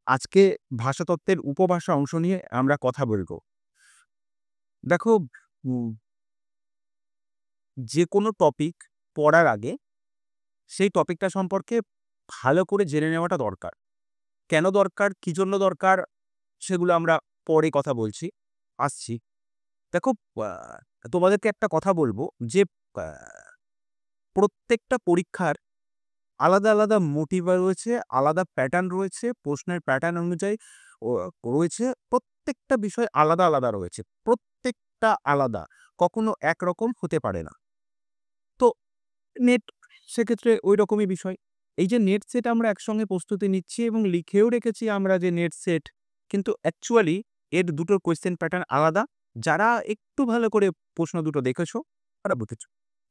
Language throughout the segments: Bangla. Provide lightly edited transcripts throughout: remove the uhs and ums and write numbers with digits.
আজকে ভাষাতত্ত্বের উপভাষা অংশ নিয়ে আমরা কথা বলবো। দেখো, উম যেকোনো টপিক পড়ার আগে সেই টপিকটা সম্পর্কে ভালো করে জেনে নেওয়াটা দরকার। কেন দরকার, কি জন্য দরকার সেগুলো আমরা পরে কথা বলছি, আসছি। দেখো, আ তোমাদেরকে একটা কথা বলবো যে আ প্রত্যেকটা পরীক্ষার আলাদা, আলাদা মোটিভা রয়েছে, আলাদা প্যাটার্ন রয়েছে, প্রশ্নের প্যাটার্ন অনুযায়ী ও রয়েছে। প্রত্যেকটা বিষয় আলাদা, আলাদা রয়েছে। প্রত্যেকটা আলাদা। কখনো একরকম হতে পারে না। তো নেট সেক্ষেত্রে ঐরকমই বিষয়। এই যে নেট সেট আমরা একসঙ্গে প্রস্তুতি নিচ্ছি এবং লিখেও রেখেছি আমরা যে নেট সেট, কিন্তু অ্যাকচুয়ালি এর দুটোর কোয়েশ্চেন প্যাটার্ন আলাদা। যারা একটু ভালো করে প্রশ্ন দুটো দেখেছো, তারা বুঝেছ।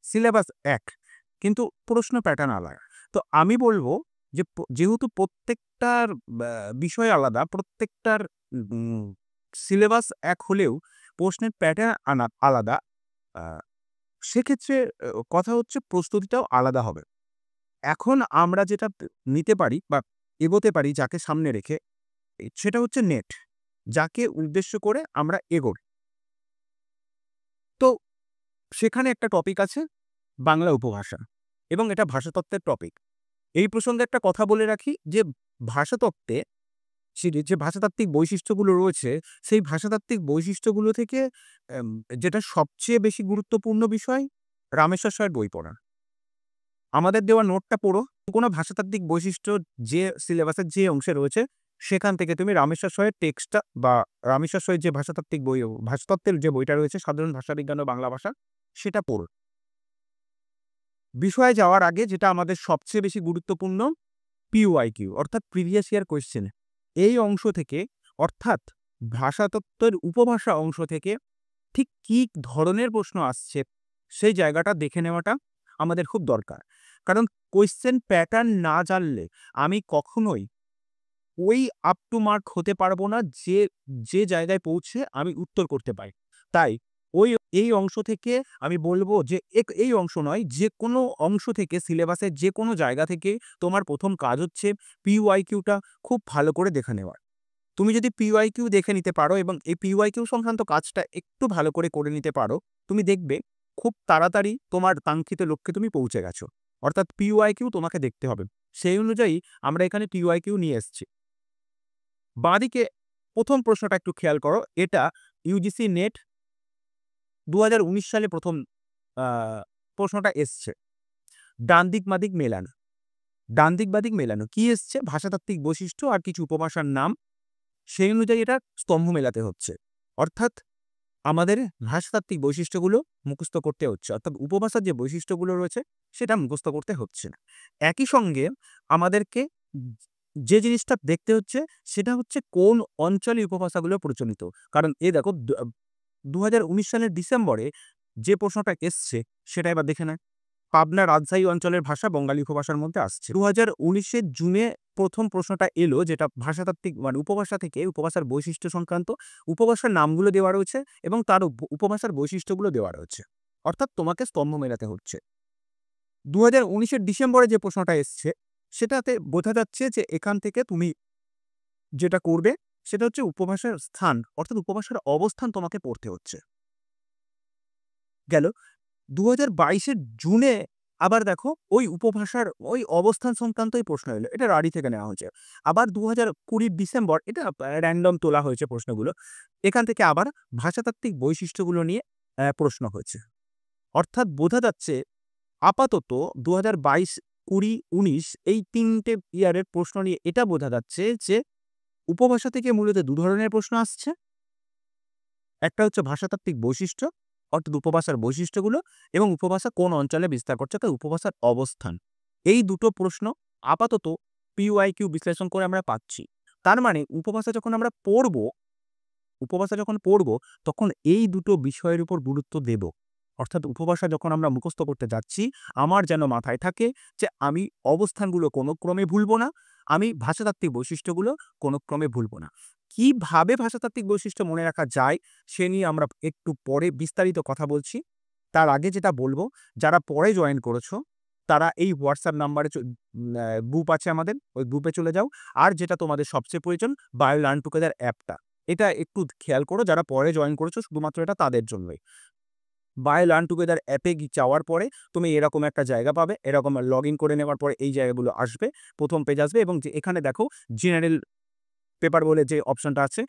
সিলেবাস এক, কিন্তু প্রশ্ন প্যাটার্ন আলাদা। তো আমি বলব যে যেহেতু প্রত্যেকটার ব্যা বিষয় আলাদা, প্রত্যেকটার উম সিলেবাস এক হলেও প্রশ্নের প্যাটার্ন আলাদা। আ সেক্ষেত্রে কথা হচ্ছে প্রস্তুতিটাও আলাদা হবে। এখন আমরা যেটা নিতে পারি বা এগোতে পারি যাকে সামনে রেখে, সেটা হচ্ছে নেট। যাকে উদ্দেশ্য করে আমরা এগোই। তো সেখানে একটা টপিক আছে বাংলা উপভাষা এবং এটা ভাষাতত্ত্বের টপিক। এই প্রসঙ্গে একটা কথা বলে রাখি যে ভাষাতত্ত্বে যে ভাষাতাত্ত্বিক বৈশিষ্ট্যগুলো রয়েছে, সেই ভাষাতাত্ত্বিক বৈশিষ্ট্যগুলো থেকে এম যেটা সবচেয়ে বেশি গুরুত্বপূর্ণ বিষয়, রামেশ্বর রায়ের বই পড়া। আমাদের দেওয়া নোটটা পড়ো। কোনো ভাষাতাত্ত্বিক বৈশিষ্ট্য যে সিলেবাসের যে অংশে রয়েছে, সেখান থেকে তুমি রামেশ্বর রায়ের টেক্সটটা বা রামেশ্বর রায়ের যে ভাষাতাত্ত্বিক বই, ভাষাতত্ত্বের যে বইটা রয়েছে সাধারণ ভাষাবিজ্ঞান ও বাংলা ভাষা, সেটা পড়ো। বিষয়ে যাওয়ার আগে যেটা আমাদের সবচেয়ে বেশি গুরুত্বপূর্ণ, পিওআইকিউ অর্থাৎ প্রিভিয়াস ইয়ার কোয়েশ্চেন। এই অংশ থেকে অর্থাৎ ভাষাতত্ত্বের উপভাষা অংশ থেকে ঠিক কি ধরনের প্রশ্ন আসছে, সেই জায়গাটা দেখে নেওয়াটা আমাদের খুব দরকার। কারণ কোয়েশ্চেন প্যাটার্ন না জানলে আমি কখনোই ওই আপ টু মার্ক হতে পারবো না যে জায়গায় পৌঁছে আমি উত্তর করতে পারি। তাই ওই এই অংশ থেকে আমি বলব যে এই অংশ নয়, যেকোনো অংশ থেকে সিলেবাসের যেকোনো জায়গা থেকে তোমার ১ম কাজ হচ্ছে পিওআইকিউটা খুব ভালো করে দেখে নেওয়া। তুমি যদি পিওআইকিউ দেখে নিতে পারো এবং এই পিওআইকিউ সংক্রান্ত কাজটা একটু ভালো করে নিতে পারো, তুমি দেখবে খুব তাড়াতাড়ি তোমার কাঙ্ক্ষিত লক্ষ্যে তুমি পৌঁছে গেছো। অর্থাৎ পিওআইকিউ তোমাকে দেখতে হবে। সেই অনুযায়ী আমরা এখানে পিওআইকিউ নিয়ে এসেছি। বাঁদিকে ১ম প্রশ্নটা একটু খেয়াল করো। এটা ইউজিসি নেট ২০১৯ সালে ১ম আ প্রশ্নটা এসছে। ডান দিক বাঁদিক মেলানো। ডান দিক বাঁদিক মেলানো। কি এসছে? ভাষাতাত্ত্বিক বৈশিষ্ট্য আর কিছু উপভাষার নাম। সেই অনুযায়ী এটা স্তম্ভ মেলাতে হচ্ছে। অর্থাৎ আমাদের ভাষাতাত্ত্বিক বৈশিষ্ট্যগুলো মুখস্থ করতে হচ্ছে। অর্থাৎ উপভাষার যে বৈশিষ্ট্যগুলো রয়েছে সেটা মুখস্থ করতে হচ্ছে না। একই সঙ্গে আমাদেরকে যে জিনিসটা দেখতে হচ্ছে সেটা হচ্ছে কোন অঞ্চলে উপভাষাগুলো প্রচলিত। কারণ দেখো ২০১৯ সালের ডিসেম্বরে যে প্রশ্নটা এসছে সেটা এবার দেখে নেয়। পাবনা, রাজশাহী অঞ্চলের ভাষা বঙ্গালী উপভাষার মধ্যে আসছে। ২০১৯ এর জুনে ১ম প্রশ্নটা এলো যেটা ভাষাতাত্ত্বিক মানে উপভাষা থেকে উপভাষার বৈশিষ্ট্য সংক্রান্ত। উপভাষার নামগুলো দেওয়া রয়েছে এবং তার উপভাষার বৈশিষ্ট্যগুলো দেওয়া রয়েছে। অর্থাৎ তোমাকে স্তম্ভ মেলাতে হচ্ছে। ২০১৯ এর ডিসেম্বরে যে প্রশ্নটা এসছে সেটাতে বোঝা যাচ্ছে যে এখান থেকে তুমি যেটা করবে সেটা হচ্ছে উপভাষার স্থান অর্থাৎ উপভাষার অবস্থান তোমাকে পড়তে হচ্ছে। গেল ২০২২ এর জুনে আবার দেখো ওই উপভাষার ওই অবস্থান সংক্রান্তই প্রশ্ন এলো। এটা রাডি থেকে নেওয়া হয়েছে। আবার ২০২০ ডিসেম্বর এটা র‍্যান্ডম তোলা হয়েছে প্রশ্নগুলো। এখান থেকে আবার ভাষাতাত্ত্বিক বৈশিষ্ট্যগুলো নিয়ে প্রশ্ন হয়েছে। অর্থাৎ বোঝা যাচ্ছে আপাতত ২০২২, ২০, ১৯ এই ৩ টে ইয়ারের প্রশ্ন নিয়ে এটা বোঝা যাচ্ছে যে উপভাষা থেকে মূলত ২ ধরনের প্রশ্ন আসছে। একটা হচ্ছে ভাষাতাত্ত্বিক বৈশিষ্ট্য, অর্থাৎ উপভাষার বৈশিষ্ট্যগুলো এবং উপভাষা কোন অঞ্চলে বিস্তার করছে অর্থাৎ উপভাষার অবস্থান। এই দুটো প্রশ্ন আপাতত পিওআইকিউ বিশ্লেষণ করে আমরা পাচ্ছি। তার মানে উপভাষা যখন পড়ব তখন এই দুটো বিষয়ের উপর গুরুত্ব দেব। অর্থাৎ উপভাষা যখন আমরা মুখস্থ করতে যাচ্ছি, আমার যেন মাথায় থাকে যে আমি অবস্থানগুলো কোনো ক্রমে ভুলব না, আমি ভাষাতাত্ত্বিক বৈশিষ্ট্যগুলো কোনো ক্রমে ভুলব না। কিভাবে ভাষাতাত্ত্বিক বৈশিষ্ট্য মনে রাখা যায় সে নিয়ে আমরা একটু পরে বিস্তারিত কথা বলছি। তার আগে যেটা বলব, যারা পরে জয়েন করেছো তারা এই হোয়াটসঅ্যাপ নাম্বারে গ্রুপ আছে আমাদের, ওই গ্রুপে চলে যাও। আর যেটা তোমাদের সবচেয়ে প্রয়োজন, বায়ো লার্ন টুগেদার অ্যাপটা। এটা একটু খেয়াল করো, যারা পরে জয়েন করেছো শুধুমাত্র এটা তাদের জন্যই। বাই লার্ন টুগেদার অ্যাপে যাওয়ার পরে তুমি এরকম একটা জায়গা পাবে। এরকম লগইন করে নেওয়ার পরে এই জায়গাগুলো আসবে। ১ম পেজ আসবে এবং যে এখানে দেখো জেনারেল পেপার বলে যে অপশনটা আছে,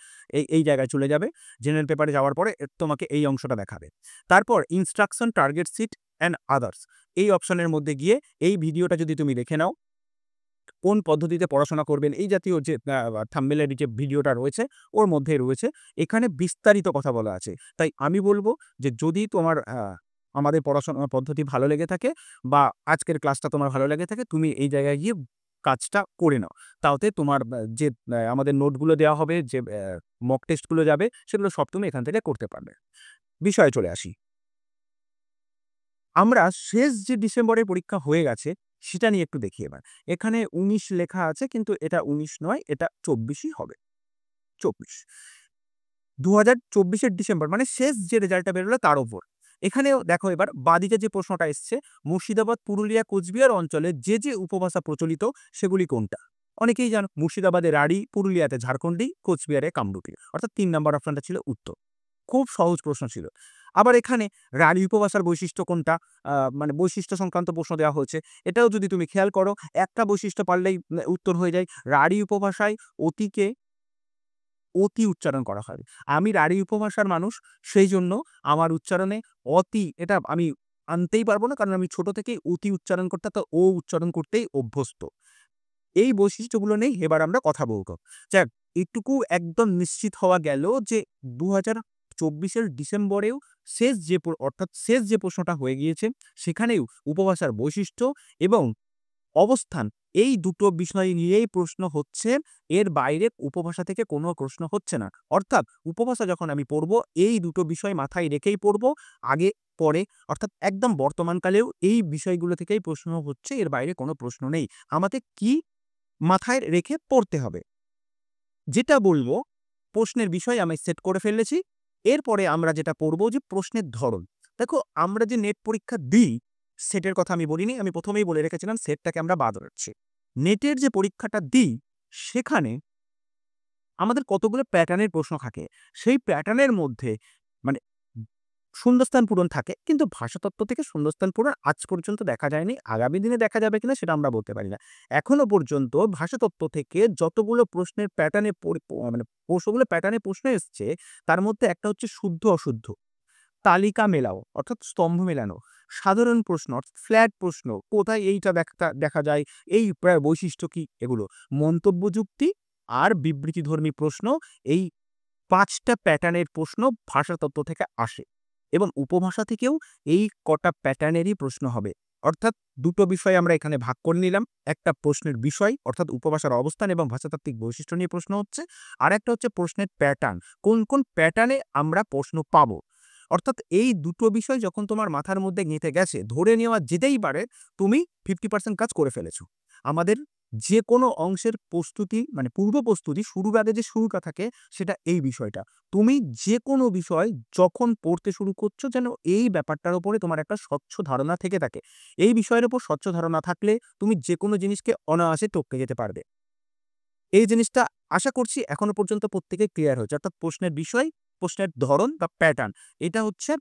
এই জায়গায় চলে যাবে। জেনারেল পেপারে যাওয়ার পরে তোমাকে এই অংশটা দেখাবে। তারপর instruction, target sheet and others, এই অপশনের মধ্যে গিয়ে এই ভিডিওটা যদি তুমি দেখে নাও, কোন পদ্ধতিতে পড়াশোনা করবেন, এই জাতীয় যে থাম্বনেইলের যে ভিডিওটা রয়েছে ওর মধ্যে রয়েছে। এখানে বিস্তারিত কথা বলা আছে। তাই আমি বলব যে যদি তোমার আমাদের পড়াশোনার পদ্ধতি ভালো লেগে থাকে বা আজকের ক্লাসটা তোমার ভালো লেগে থাকে, তুমি এই জায়গায় গিয়ে কাজটা করে নাও। তাওতে তোমার যে আমাদের নোটগুলো দেওয়া হবে, যে মক টেস্টগুলো যাবে, সেগুলো সব তুমি এখান থেকে করতে পারবে। বিষয়ে চলে আসি। আমরা শেষ যে ডিসেম্বরের পরীক্ষা হয়ে গেছে সেটা নিয়ে একটু দেখি এবার। এখানে ১৯ লেখা আছে কিন্তু এটা ১৯ নয়, এটা ২৪ই হবে। ২৪। ২০২৪ এর ডিসেম্বর মানে শেষ যে রেজাল্টটা বেরোলো তার উপর। এখানেও দেখো এবার বাঁদিকে যে প্রশ্নটা এসছে, মুর্শিদাবাদ, পুরুলিয়া, কোচবিহার অঞ্চলে যে উপভাষা প্রচলিত সেগুলি কোনটা? অনেকেই জানো মুর্শিদাবাদে রাঢ়ী, পুরুলিয়াতে ঝাড়খণ্ডী, কোচবিহারে কামরূপী। অর্থাৎ ৩ নাম্বার অপশনটা ছিল উত্তর। খুব সহজ প্রশ্ন ছিল। আবার এখানে রাঢ়ী উপভাষার বৈশিষ্ট্য কোনটা? মানে বৈশিষ্ট্য সংক্রান্ত প্রশ্ন দেওয়া হয়েছে। এটাও যদি তুমি খেয়াল করো, একটা বৈশিষ্ট্য পারলেই উত্তর হয়ে যায়। রাঢ়ী উপভাষায় অতিকে অতি উচ্চারণ করা হয়। আমি রাঢ়ী উপভাষার মানুষ, সেইজন্য আমার উচ্চারণে অতি এটা আমি আনতেই পারব না, কারণ আমি ছোট থেকেই অতি উচ্চারণ করতে ও উচ্চারণ করতেই অভ্যস্ত। এই বৈশিষ্ট্যগুলো নিয়েই এবার আমরা কথা বলব। যাক, এটুকু একদম নিশ্চিত হওয়া গেল যে ২০২৪ এর ডিসেম্বরেও অর্থাৎ শেষ যে প্রশ্নটা হয়ে গিয়েছে, সেখানেও উপভাষার বৈশিষ্ট্য এবং অবস্থান, এই দুটো বিষয় নিয়েই প্রশ্ন হচ্ছে। এর বাইরে উপভাষা থেকে কোনো প্রশ্ন হচ্ছে না। অর্থাৎ উপভাষা যখন আমি পড়ব, এই দুটো বিষয় মাথায় রেখেই পড়ব। আগে পরে অর্থাৎ একদম বর্তমানকালেও এই বিষয়গুলো থেকেই প্রশ্ন হচ্ছে, এর বাইরে কোনো প্রশ্ন নেই। আমাদের কি মাথায় রেখে পড়তে হবে? যেটা বলব, প্রশ্নের বিষয় আমি সেট করে ফেলেছি। এরপরে আমরা যেটা পড়ব যে প্রশ্নের ধরন। দেখো, আমরা যে নেট পরীক্ষা দিই, সেটের কথা আমি বলিনি। আমি ১ম এই বলে রেখেছিলাম সেটটাকে আমরা বাদ রাখছি। নেটের যে পরীক্ষাটা দিই, সেখানে আমাদের কতগুলো প্যাটার্নের প্রশ্ন থাকে। সেই প্যাটার্নের মধ্যে মানে শূন্যস্থান পূরণ থাকে, কিন্তু ভাষাতত্ত্ব থেকে শূন্যস্থান পূরণ আজ পর্যন্ত দেখা যায়নি। আগামী দিনে দেখা যাবে কিনা সেটা আমরা বলতে পারি না। এখনো পর্যন্ত ভাষাতত্ত্ব থেকে যতগুলো প্রশ্নের প্যাটার্নে মানে প্রশ্নগুলো প্যাটার্নে প্রশ্ন এসছে, তার মধ্যে একটা হচ্ছে শুদ্ধ অশুদ্ধ, তালিকা মেলাও অর্থাৎ স্তম্ভ মেলানো, সাধারণ প্রশ্ন অর্থাৎ ফ্ল্যাট প্রশ্ন, কোথায় এইটা দেখা যায়, এই বৈশিষ্ট্য কি, এগুলো মন্তব্য যুক্তি আর বিবৃতিধর্মী প্রশ্ন। এই ৫টা প্যাটার্নের প্রশ্ন ভাষাতত্ত্ব থেকে আসে এবং উপভাষা থেকেও এই কটা প্যাটার্নেরই প্রশ্ন হবে। অর্থাৎ দুটো বিষয় আমরা এখানে ভাগ করে নিলাম। একটা প্রশ্নের বিষয় অর্থাৎ উপভাষার অবস্থান এবং ভাষাতাত্ত্বিক বৈশিষ্ট্য নিয়ে প্রশ্ন হচ্ছে। আরেকটা হচ্ছে প্রশ্নের প্যাটার্ন, কোন প্যাটার্নে আমরা প্রশ্ন পাবো। অর্থাৎ এই দুটো বিষয় যখন তোমার মাথার মধ্যে গেঁথে গেছে, ধরে নেওয়া যেতেই পারে তুমি 50% কাজ করে ফেলেছো। আমাদের যে কোনো অংশের প্রস্তুতি মানে পূর্ব প্রস্তুতি শুরুর আগে যে শুরুটা থাকে, সেটা এই বিষয়টা। তুমি যে কোনো বিষয় যখন পড়তে শুরু করছো, যেন এই ব্যাপারটার উপরে তোমার একটা স্বচ্ছ ধারণা থেকে থাকে। এই বিষয়ের উপর স্বচ্ছ ধারণা থাকলে তুমি যেকোনো জিনিসকে অনায়াসে টপকে যেতে পারবে। এই জিনিসটা আশা করছি এখনো পর্যন্ত প্রত্যেকেই ক্লিয়ার হয়েছে। অর্থাৎ প্রশ্নের বিষয়, প্রশ্নের ধরন বা প্যাটার্ন, এটা হচ্ছে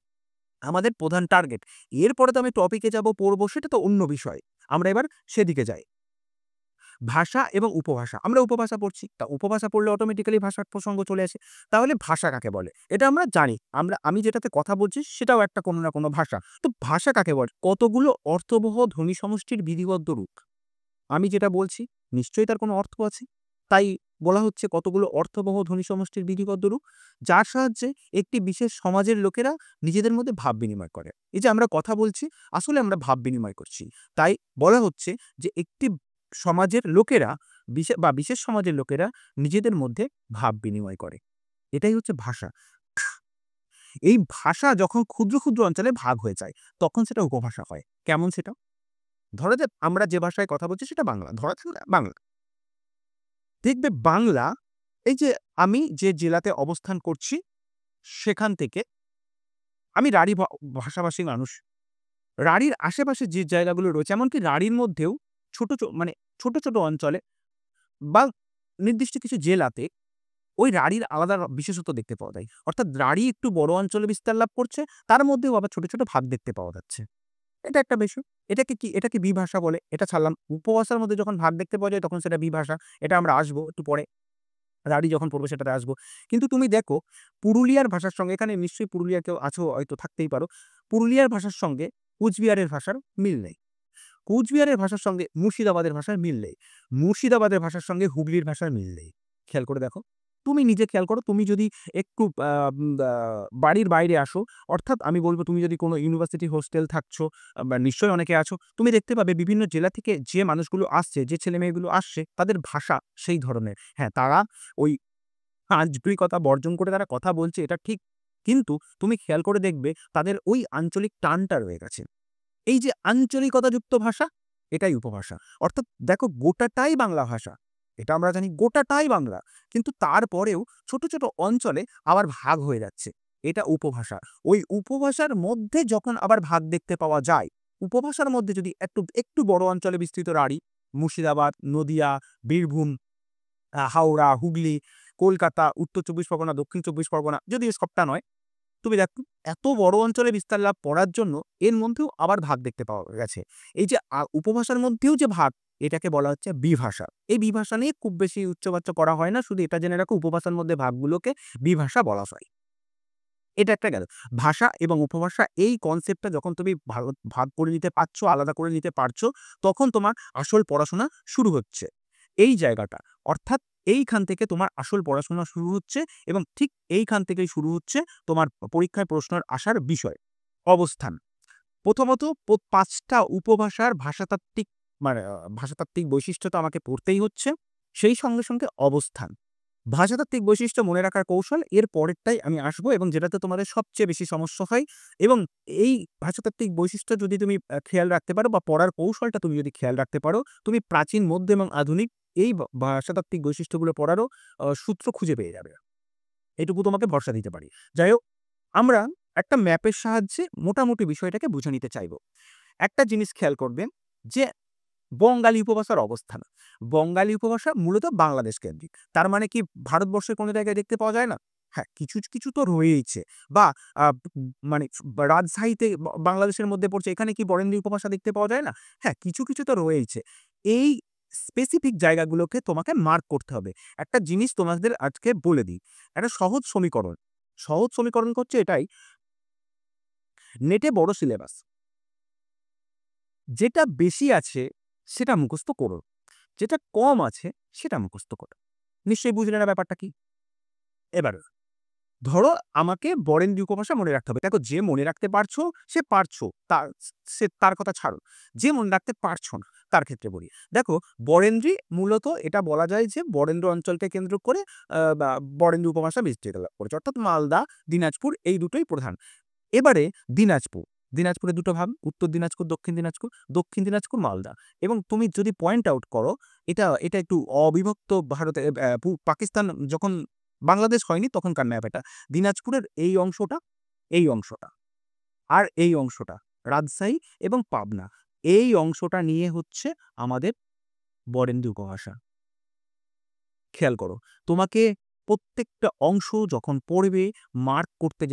আমাদের প্রধান টার্গেট। এরপরে তো আমি টপিকে যাব, পড়বো, সেটা তো অন্য বিষয়। আমরা এবার সেদিকে যাই। ভাষা এবং উপভাষা। আমরা উপভাষা পড়ছি। তা উপভাষা পড়লে অটোমেটিক্যালি ভাষার প্রসঙ্গ চলে আসে। তাহলে ভাষা কাকে বলে? এটা আমরা জানি। আমি যেটাতে কথা বলছি সেটাও একটা কোনো না কোনো ভাষা। তো ভাষা কাকে বলে? কতগুলো অর্থবহ ধ্বনি সমষ্টির বিধিবদ্ধ রূপ। আমি যেটা বলছি নিশ্চয়ই তার কোনো অর্থ আছে। তাই বলা হচ্ছে কতগুলো অর্থবহ ধ্বনি সমষ্টির বিধিবদ্ধ রূপ, যার সাহায্যে একটি বিশেষ সমাজের লোকেরা নিজেদের মধ্যে ভাব বিনিময় করে। এই যে আমরা কথা বলছি, আসলে আমরা ভাব বিনিময় করছি। তাই বলা হচ্ছে যে একটি সমাজের লোকেরা বিশেষ সমাজের লোকেরা নিজেদের মধ্যে ভাব বিনিময় করে। এটাই হচ্ছে ভাষা। এই ভাষা যখন ক্ষুদ্র, ক্ষুদ্র অঞ্চলে ভাগ হয়ে যায়, তখন সেটা উপভাষা হয়। কেমন সেটা? ধরা যাক আমরা যে ভাষায় কথা বলছি সেটা বাংলা। ধরা যাক বাংলা। দেখবে বাংলা, এই যে আমি যে জেলাতে অবস্থান করছি, সেখান থেকে আমি রাঢ়ী ভাষাভাষী মানুষ। রাঢ়ীর আশেপাশে যে জায়গাগুলো রয়েছে, এমনকি রাঢ়ীর মধ্যেও ছোট মানে ছোট, ছোট অঞ্চলে বা নির্দিষ্ট কিছু জেলাতে ওই রাঢ়ীর আলাদা বিশেষত্ব দেখতে পাওয়া যায়। অর্থাৎ রাঢ়ী একটু বড় অঞ্চলে বিস্তার লাভ করছে, তার মধ্যেও আবার ছোট, ছোট ভাগ দেখতে পাওয়া যাচ্ছে। এটা একটা বিষয়। এটাকে বিভাষা বলে। এটা ছাড়লাম। উপভাষার মধ্যে যখন ভাগ দেখতে পাওয়া যায় তখন সেটা বিভাষা। এটা আমরা আসবো একটু পরে। রাঢ়ী যখন পড়বো সেটাতে আসবো। কিন্তু তুমি দেখো পুরুলিয়ার ভাষার সঙ্গে, এখানে নিশ্চয়ই পুরুলিয়ার কেউ আছো, হয়তো থাকতেই পারো। পুরুলিয়ার ভাষার সঙ্গে কুচবিহারের ভাষার মিল নেই। কুচবিহারের ভাষার সঙ্গে মুর্শিদাবাদের ভাষার মিল নেই। মুর্শিদাবাদের ভাষার সঙ্গে হুগলির ভাষার মিল নেই। খেয়াল করে দেখো। তুমি নিজে খেয়াল করো, তুমি যদি একটু বাড়ির বাইরে আসো, অর্থাৎ আমি বলব তুমি যদি কোনো ইউনিভার্সিটি হোস্টেল থাকছো, বা নিশ্চয়ই অনেকে আছো, তুমি দেখতে পাবে বিভিন্ন জেলা থেকে যে মানুষগুলো আসছে, যে ছেলেমেয়েগুলো আসছে, তাদের ভাষা সেই ধরনের। হ্যাঁ, তারা ওই আঞ্চলিকতা বর্জন করে তারা কথা বলছে, এটা ঠিক। কিন্তু তুমি খেয়াল করে দেখবে তাদের ওই আঞ্চলিক টানটা রয়ে গেছে। এই যে আঞ্চলিকতাযুক্ত ভাষা, এটাই উপভাষা। অর্থাৎ দেখো গোটাটাই বাংলা ভাষা। এটা আমরা জানি গোটাটাই বাংলা। কিন্তু তারপরেও ছোট, ছোট অঞ্চলে আবার ভাগ হয়ে যাচ্ছে। এটা উপভাষা। ওই উপভাষার মধ্যে যখন আবার ভাগ দেখতে পাওয়া যায়, উপভাষার মধ্যে যদি একটু বড় অঞ্চলে বিস্তৃত রাঢ়ী, মুর্শিদাবাদ, নদিয়া, বীরভূম, হাওড়া, হুগলি, কলকাতা, উত্তর ২৪ পরগনা, দক্ষিণ ২৪ পরগনা, যদিও সবটা নয়। তুমি দেখো এত বড় অঞ্চলে বিস্তার লাভ করার জন্য এর মধ্যেও আবার ভাগ দেখতে পাওয়া গেছে। এই যে উপভাষার মধ্যেও যে ভাগ, এটাকে বলা হচ্ছে বিভাষা। এই বিভাষা নিয়ে খুব বেশি উচ্চবাচ্য করা হয় না। শুধু এটা জেনে রাখো উপভাষার মধ্যে ভাগগুলোকে বিভাষা বলা হয়। এটা একটা গেল। ভাষা এবং উপভাষা এই কনসেপ্টটা যখন তুমি ভাগ করে নিতে পারছো, আলাদা করে নিতে পারছো, তখন তোমার আসল পড়াশোনা শুরু হচ্ছে। এই জায়গাটা। অর্থাৎ এইখান থেকে তোমার আসল পড়াশোনা শুরু হচ্ছে এবং ঠিক এইখান থেকেই শুরু হচ্ছে তোমার পরীক্ষায় প্রশ্নের আসার বিষয়। অবস্থান। প্রথমত ৫ টা উপভাষার ভাষাতাত্ত্বিক মানে ভাষাতাত্ত্বিক বৈশিষ্ট্য তো আমাকে পড়তেই হচ্ছে। সেই সঙ্গে, সঙ্গে অবস্থান। ভাষাতাত্ত্বিক বৈশিষ্ট্য মনে রাখার কৌশল এর পরেরটাই আমি আসবো এবং যেটাতে তোমাদের সবচেয়ে বেশি সমস্যা হয় এবং এই ভাষাতাত্ত্বিক বৈশিষ্ট্য যদি তুমি খেয়াল রাখতে পারো বা পড়ার কৌশলটা তুমি যদি খেয়াল রাখতে পারো, তুমি প্রাচীন, মধ্য এবং আধুনিক এই ভাষাতাত্ত্বিক বৈশিষ্ট্যগুলো পড়ারও সূত্র খুঁজে পেয়ে যাবে। এটুকু তোমাকে ভরসা দিতে পারি। যাই হোক, আমরা একটা ম্যাপের সাহায্যে মোটামুটি বিষয়টাকে বুঝে নিতে চাইব। একটা জিনিস খেয়াল করবেন যে বঙ্গালী উপভাষার অবস্থান। বঙ্গালী উপভাষা মূলত বাংলাদেশ কেন্দ্রিক। তার মানে কি ভারতবর্ষের কোনো জায়গায় দেখতে পাওয়া যায় না? হ্যাঁ, কিছু, কিছু তো রয়েইছে। বা আ মানে রাজশাহীতে বাংলাদেশের মধ্যে পড়ছে, এখানে কি বরেন্দ্রী উপভাষা দেখতে পাওয়া যায় না? হ্যাঁ, কিছু, কিছু তো রয়েইছে। এই স্পেসিফিক জায়গাগুলোকে তোমাকে মার্ক করতে হবে। একটা জিনিস তোমাদের আজকে বলে দিই। একটা সহজ সমীকরণ। সহজ সমীকরণ হচ্ছে এটাই, নেটে বড় সিলেবাস। যেটা বেশি আছে সেটা মুখস্থ করো। যেটা কম আছে সেটা মুখস্থ করো। নিশ্চয়ই বুঝলে না ব্যাপারটা কি? এবার ধরো আমাকে বরেন্দ্রী উপভাষা মনে রাখতে হবে। দেখো যে মনে রাখতে পারছো সে পারছো। তার কথা ছাড়ো। যে মনে রাখতে পারছো না তার ক্ষেত্রে বলি। দেখো বরেন্দ্রী মূলত এটা বলা যায় যে বরেন্দ্র অঞ্চলকে কেন্দ্র করে বা বরেন্দ্রী উপভাষা বিস্তৃত লাভ করেছে। অর্থাৎ মালদা, দিনাজপুর এই দুটোই প্রধান। এবারে দিনাজপুর। দিনাজপুরে ২ টো ভাগ, উত্তর দিনাজপুর, দক্ষিণ দিনাজপুর। দক্ষিণ দিনাজপুর, মালদা। এবং তুমি যদি পয়েন্ট আউট করো, এটা একটু অবিভক্ত ভারতে পাকিস্তান যখন বাংলাদেশ হয়নি তখনকার ম্যাপ এটা। দিনাজপুরের এই অংশটা, এই অংশটা, আর এই অংশটা রাজশাহী এবং পাবনা। এই অংশটা নিয়ে হচ্ছে আমাদের বরেন্দ্রী উপভাষা। খেয়াল করো। তোমাকে প্রত্যেকটা অংশ যখন পড়বে মার্ক করতে,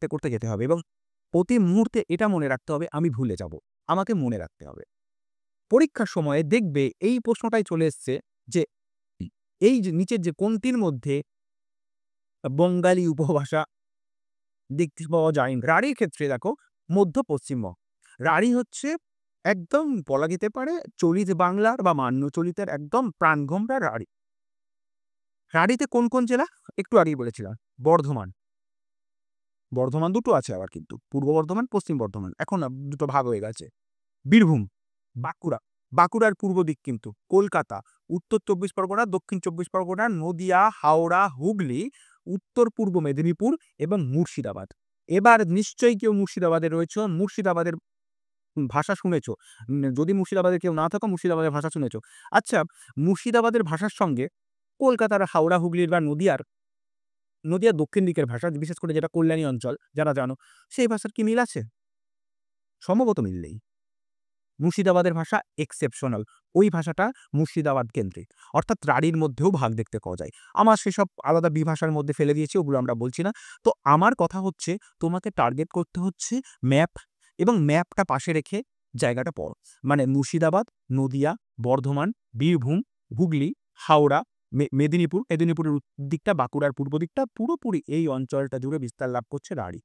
করতে যেতে হবে এবং প্রতি মুহূর্তে এটা মনে রাখতে হবে আমি ভুলে যাব। আমাকে মনে রাখতে হবে। পরীক্ষার সময়ে দেখবে এই প্রশ্নটাই চলে এসছে যে এই যে নিচের যে কোনটির মধ্যে বঙ্গালী উপভাষা দেখতে পাওয়া যায় না। রাঢ়ীর ক্ষেত্রে দেখো মধ্য-পশ্চিমবঙ্গ। রাঢ়ী হচ্ছে একদম বলা যেতে পারে চলিত বাংলার বা মান্য চলিতের একদম প্রাণভোমরা রাঢ়ী। রাঢ়ীতে কোন, কোন জেলা? একটু আগেই বলেছিলাম। বর্ধমান। বর্ধমান ২ টো আছে আবার কিন্তু। পূর্ব বর্ধমান, পশ্চিম বর্ধমান। এখন ২ টো ভাগ হয়ে গেছে। বীরভূম, বাঁকুড়া। বাঁকুড়ার পূর্ব দিক কিন্তু। কলকাতা, উত্তর ২৪ পরগনা, দক্ষিণ ২৪ পরগনা, নদিয়া, হাওড়া, হুগলি, উত্তর-পূর্ব মেদিনীপুর এবং মুর্শিদাবাদ। এবার নিশ্চয়ই কেউ মুর্শিদাবাদে রয়েছো। মুর্শিদাবাদের ভাষা শুনেছ। যদি মুর্শিদাবাদের কেউ না থাকো, মুর্শিদাবাদের ভাষা শুনেছ। আচ্ছা, মুর্শিদাবাদের ভাষার সঙ্গে কলকাতার, হাওড়া, হুগলির বা নদিয়ার দক্ষিণ দিকের ভাষা, বিশেষ করে যেটা কল্যাণী অঞ্চল যারা জানো, সেই ভাষার কি মিল আছে? সম্ভবত মিল নেই। মুর্শিদাবাদের ভাষা এক্সেপশনাল, ওই ভাষাটা মুর্শিদাবাদ কেন্দ্রিক, অর্থাৎ রাঢ়ির মধ্যেও ভাগ দেখতে পাওয়া যায়। আমার সেসব আলাদা বিভাষার মধ্যে ফেলে দিয়েছি, ওগুলো আমরা বলছি না। তো আমার কথা হচ্ছে তোমাকে টার্গেট করতে হচ্ছে ম্যাপ, এবং ম্যাপটা পাশে রেখে জায়গাটা পড়ো। মানে মুর্শিদাবাদ, নদিয়া, বর্ধমান, বীরভূম, হুগলি, হাওড়া, মেদিনীপুর, মেদিনীপুরের উত্তর দিকটা, বাঁকুড়ার পূর্ব দিকটা, পুরোপুরি এই অঞ্চলটা জুড়ে বিস্তার লাভ করছে রাঢ়ি।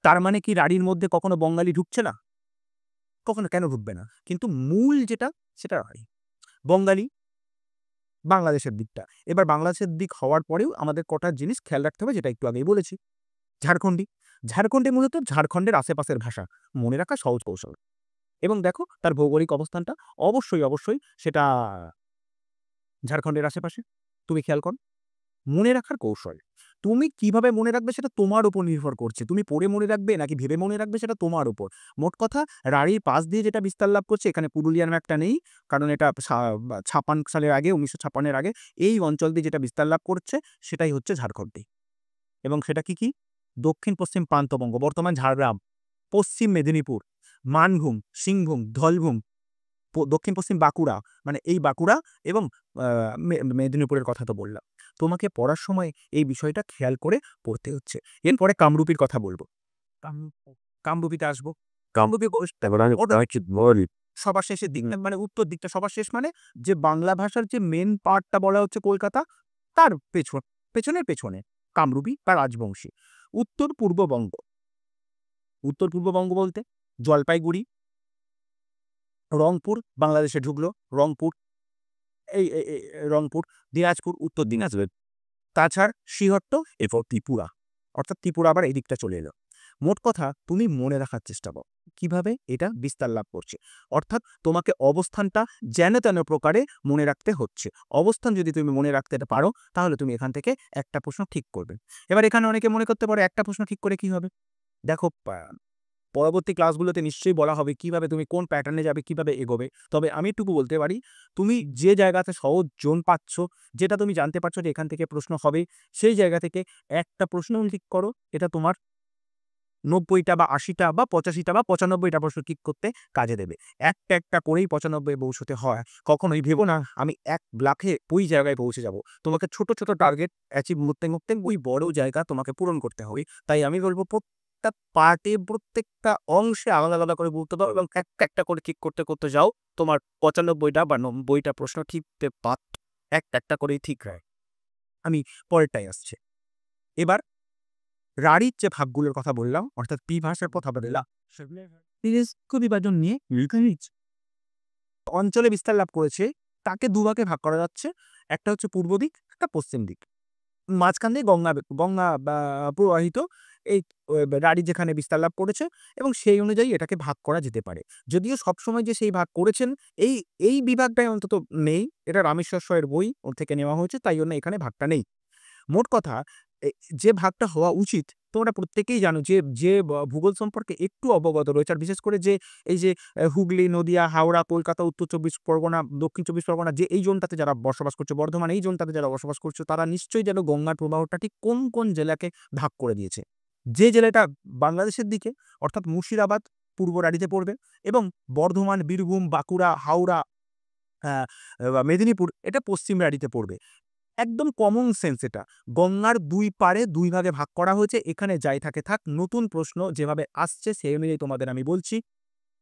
তার মানে কি রাঢ়ির মধ্যে কখনো বঙ্গালী ঢুকছে না? কখনো কেন ঢুকবে না? কিন্তু মূল যেটা সেটা রাঢ়ি। বঙ্গালী বাংলাদেশের দিকটা। এবার বাংলাদেশের দিক হওয়ার পরেও আমাদের কটা জিনিস খেয়াল রাখতে হবে, যেটা একটু আগেই বলেছি। ঝাড়খণ্ডী। ঝাড়খণ্ডী মূলত ঝাড়খণ্ডের আশেপাশের ভাষা। মনে রাখা সহজ কৌশল। এবং দেখো তার ভৌগোলিক অবস্থানটা অবশ্যই সেটা ঝাড়খণ্ডের আশেপাশে। তুমি খেয়াল করো। মনে রাখার কৌশল। তুমি কিভাবে মনে রাখবে সেটা তোমার উপর নির্ভর করছে। তুমি পড়ে মনে রাখবে নাকি ভেবে মনে রাখবে সেটা তোমার উপর। মোট কথা রাঢ়ির পাশ দিয়ে যেটা বিস্তার লাভ করছে, এখানে পুরুলিয়ার ম্যাপটা নেই। কারণ এটা ৫৬ সালের আগে, ১৯৫৬ এর আগে এই অঞ্চল দিয়ে যেটা বিস্তার লাভ করছে সেটাই হচ্ছে ঝাড়খণ্ডী। এবং সেটা কি? দক্ষিণ-পশ্চিম প্রান্তবঙ্গ, বর্তমান ঝাড়গ্রাম, পশ্চিম মেদিনীপুর, মানভূম, সিংভূম, ধলভূম, দক্ষিণ-পশ্চিম বাঁকুড়া, মানে এই বাঁকুড়া এবং মেদিনীপুরের কথা তো বললাম। তোমাকে পড়ার সময় এই বিষয়টা খেয়াল করে পড়তে হচ্ছে। এরপরে কামরূপীর কথা বলব। কামরূপীতে আসবো। কামরূপী সবার শেষের দিক, মানে উত্তর দিকটা সবার শেষ, মানে যে বাংলা ভাষার যে মেন পার্টটা বলা হচ্ছে কলকাতা, তার পেছনে কামরূপী বা রাজবংশী। উত্তর পূর্ববঙ্গ। উত্তর পূর্ববঙ্গ বলতে জলপাইগুড়ি, রংপুর বাংলাদেশে ঢুকলো, রংপুর, রংপুর, দিনাজপুর, উত্তর দিনাজপুর, তাছাড়া শ্রীহট্ট, এরপর ত্রিপুরা, অর্থাৎ ত্রিপুরা আবার এই দিকটা চলে এলো। মোট কথা তুমি মনে রাখার চেষ্টা করো কিভাবে এটা বিস্তার লাভ করছে। অর্থাৎ তোমাকে অবস্থানটা যেন তেন প্রকারে মনে রাখতে হচ্ছে। অবস্থান যদি তুমি মনে রাখতে পারো, তাহলে তুমি এখান থেকে একটা প্রশ্ন ঠিক করবে। এবার এখানে অনেকে মনে করতে পারো একটা প্রশ্ন ঠিক করে কি হবে। দেখো, পরবর্তী ক্লাসগুলোতে নিশ্চয়ই বলা হবে কিভাবে তুমি কোন প্যাটার্নে যাবে, কিভাবে এগোবে। তবে আমি এটুকু বলতে পারি, তুমি যে জায়গাতে সহজ জোন পাচ্ছ, যেটা তুমি জানতে পারছো যে এখান থেকে প্রশ্ন হবে, সেই জায়গা থেকে একটা প্রশ্ন ঠিক করো। এটা তোমার ৯০টা বা ৮০টা বা ৮৫টা বা ৯৫টা প্রশ্ন ঠিক করতে কাজে দেবে। একটা করেই ৯৫ পৌঁছতে হয়। কখনোই ভেবো না আমি এক ব্লকে ওই জায়গায় পৌঁছে যাব। তোমাকে ছোট টার্গেট অ্যাচিভ করতে ওই বড় জায়গা তোমাকে পূরণ করতে হবে। তাই আমি বলব প্রত্যেকটা পার্টে, প্রত্যেকটা অংশে আলাদা করে গুরুত্ব দাও এবং একটা করে ঠিক করতে যাও। তোমার ৯৫টা বা ৯০টা প্রশ্ন ঠিকতে একটা করেই ঠিক হয়। আমি পরেরটাই আসছে। এবার রাঢ়ির যে ভাগগুলোর কথা বললাম, অর্থাৎ পি ভাষার কথা বললাম, বিভাজন নিয়ে অঞ্চলে বিস্তার লাভ করেছে, তাকে দুভাগে ভাগ করা যাচ্ছে। একটা হচ্ছে পূর্ব দিক, একটা পশ্চিম দিক। মাঝখান দিয়ে গঙ্গা বা প্রবাহিত এই রাঢ়ি যেখানে বিস্তার লাভ করেছে, এবং সেই অনুযায়ী এটাকে ভাগ করা যেতে পারে। যদিও সবসময় যে সেই ভাগ করেছেন এই বিভাগটাই অন্তত নেই। এটা রামেশ্বর শয়ের বই ওর থেকে নেওয়া হয়েছে, তাই জন্য এখানে ভাগটা নেই। মোট কথা যে ভাগটা হওয়া উচিত, তোমরা প্রত্যেকেই জানো যে ভূগোল সম্পর্কে একটু অবগত রয়েছে, আর বিশেষ করে যে এই যে হুগলি, নদিয়া, হাওড়া, কলকাতা, উত্তর ২৪ পরগনা, দক্ষিণ ২৪ পরগনা, যে এই জোনটাতে যারা বসবাস করছে, বর্ধমান এই জোনটাতে যারা বসবাস করছে, তারা নিশ্চয়ই যেন গঙ্গার প্রবাহটা ঠিক কোন জেলাকে ভাগ করে দিয়েছে। যে জেলাটা বাংলাদেশের দিকে, অর্থাৎ মুর্শিদাবাদ পূর্ব রাঢ়িতে পড়বে, এবং বর্ধমান, বীরভূম, বাঁকুড়া, হাওড়া, মেদিনীপুর এটা পশ্চিম রাঢ়িতে পড়বে। একদম কমন সেন্স এটা। গঙ্গার ২ পাড়ে ২ ভাগে ভাগ করা হয়েছে। এখানে যাই থাকে থাক, নতুন প্রশ্ন যেভাবে আসছে সেই অনুযায়ী তোমাদের আমি বলছি।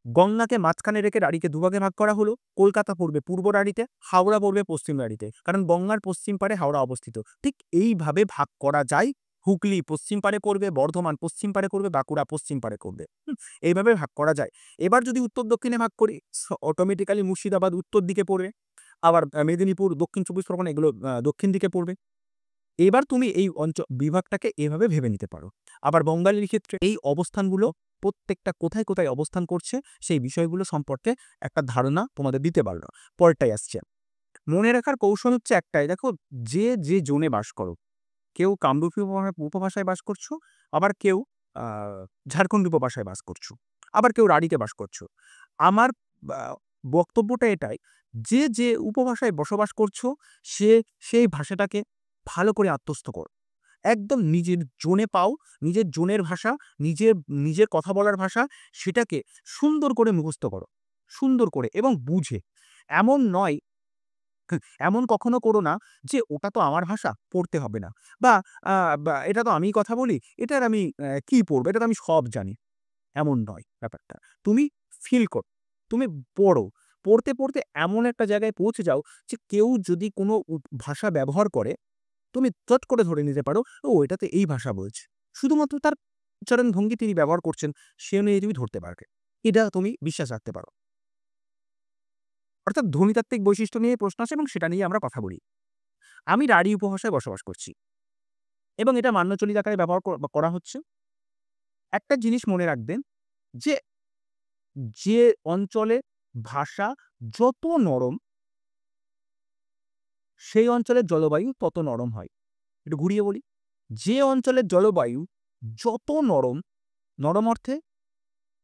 গঙ্গাকে মাঝখানে রেখে রাঢ়িকে দুভাগে ভাগ করা হলো। কলকাতা পড়বে পূর্ব রাঢ়িতে, হাওড়া পড়বে পশ্চিম রাঢ়িতে। কারণ গঙ্গার পশ্চিম পাড়ে হাওড়া অবস্থিত। ঠিক এইভাবে ভাগ করা যায়। হুগলি পশ্চিম পাড়ে করবে, বর্ধমান পশ্চিম পাড়ে করবে, বাঁকুড়া পশ্চিম পাড়ে করবে। এইভাবে ভাগ করা যায়। এবার যদি উত্তর দক্ষিণে ভাগ করি, অটোমেটিক্যালি মুর্শিদাবাদ উত্তর দিকে পড়বে। আবার মেদিনীপুর, দক্ষিণ ২৪ পরগনা এগুলো দক্ষিণ দিকে পড়বে। এবার তুমি এই বিভাগটাকে এভাবে ভেবে নিতে পারো। আবার বঙ্গালীর ক্ষেত্রে এই অবস্থানগুলো প্রত্যেকটা কোথায় অবস্থান করছে সেই বিষয়গুলো সম্পর্কে একটা ধারণা তোমাদের দিতে পারলো। পরেরটাই আসছে। মনে রাখার কৌশল হচ্ছে একটাই, দেখো যে জোনে বাস করো, কেউ কামরূপী উপভাষায় বাস করছো, আবার কেউ ঝাড়খণ্ডী উপভাষায় বাস করছো, আবার কেউ রাঢ়িতে বাস করছো। আমার বক্তব্যটা এটাই, যে উপভাষায় বসবাস করছো সেই ভাষাটাকে ভালো করে আত্মস্থ করো। একদম নিজের জোনে পাও, নিজের জোনের ভাষা, নিজের কথা বলার ভাষা, সেটাকে সুন্দর করে মুখস্থ করো। সুন্দর করে এবং বুঝে। এমন নয়, এমন কখনো করো না যে ওটা তো আমার ভাষা, পড়তে হবে না। বা আ বা এটা তো আমিই কথা বলি, এটার আমি কি পড়বো? এটা তো আমি সব জানি। এমন নয় ব্যাপারটা। তুমি ফিল করো। তুমি পড়ো। পড়তে এমন একটা জায়গায় পৌঁছে যাও যে কেউ যদি কোনো ভাষা ব্যবহার করে, তুমি চট করে ধরে নিতে পারো, ও এটা তো এই ভাষা বলছে। শুধুমাত্র তার উচ্চারণ ভঙ্গি তিনি ব্যবহার করছেন, সে অনুযায়ী তুমি ধরতে পারবে। এটা তুমি বিশ্বাস রাখতে পারো। অর্থাৎ ধ্বনিতাত্ত্বিক বৈশিষ্ট্য নিয়ে প্রশ্ন আসে এবং সেটা নিয়ে আমরা কথা বলি। আমি রাঢ়ী উপভাষায় বসবাস করছি এবং এটা মান্যচলিত আকারে ব্যবহার করা হচ্ছে। একটা জিনিস মনে রাখবেন যে, যে অঞ্চলে ভাষা যত নরম, সেই অঞ্চলের জলবায়ু তত নরম হয়। একটু ঘুরিয়ে বলি। যে অঞ্চলের জলবায়ু যত নরম, নরম অর্থে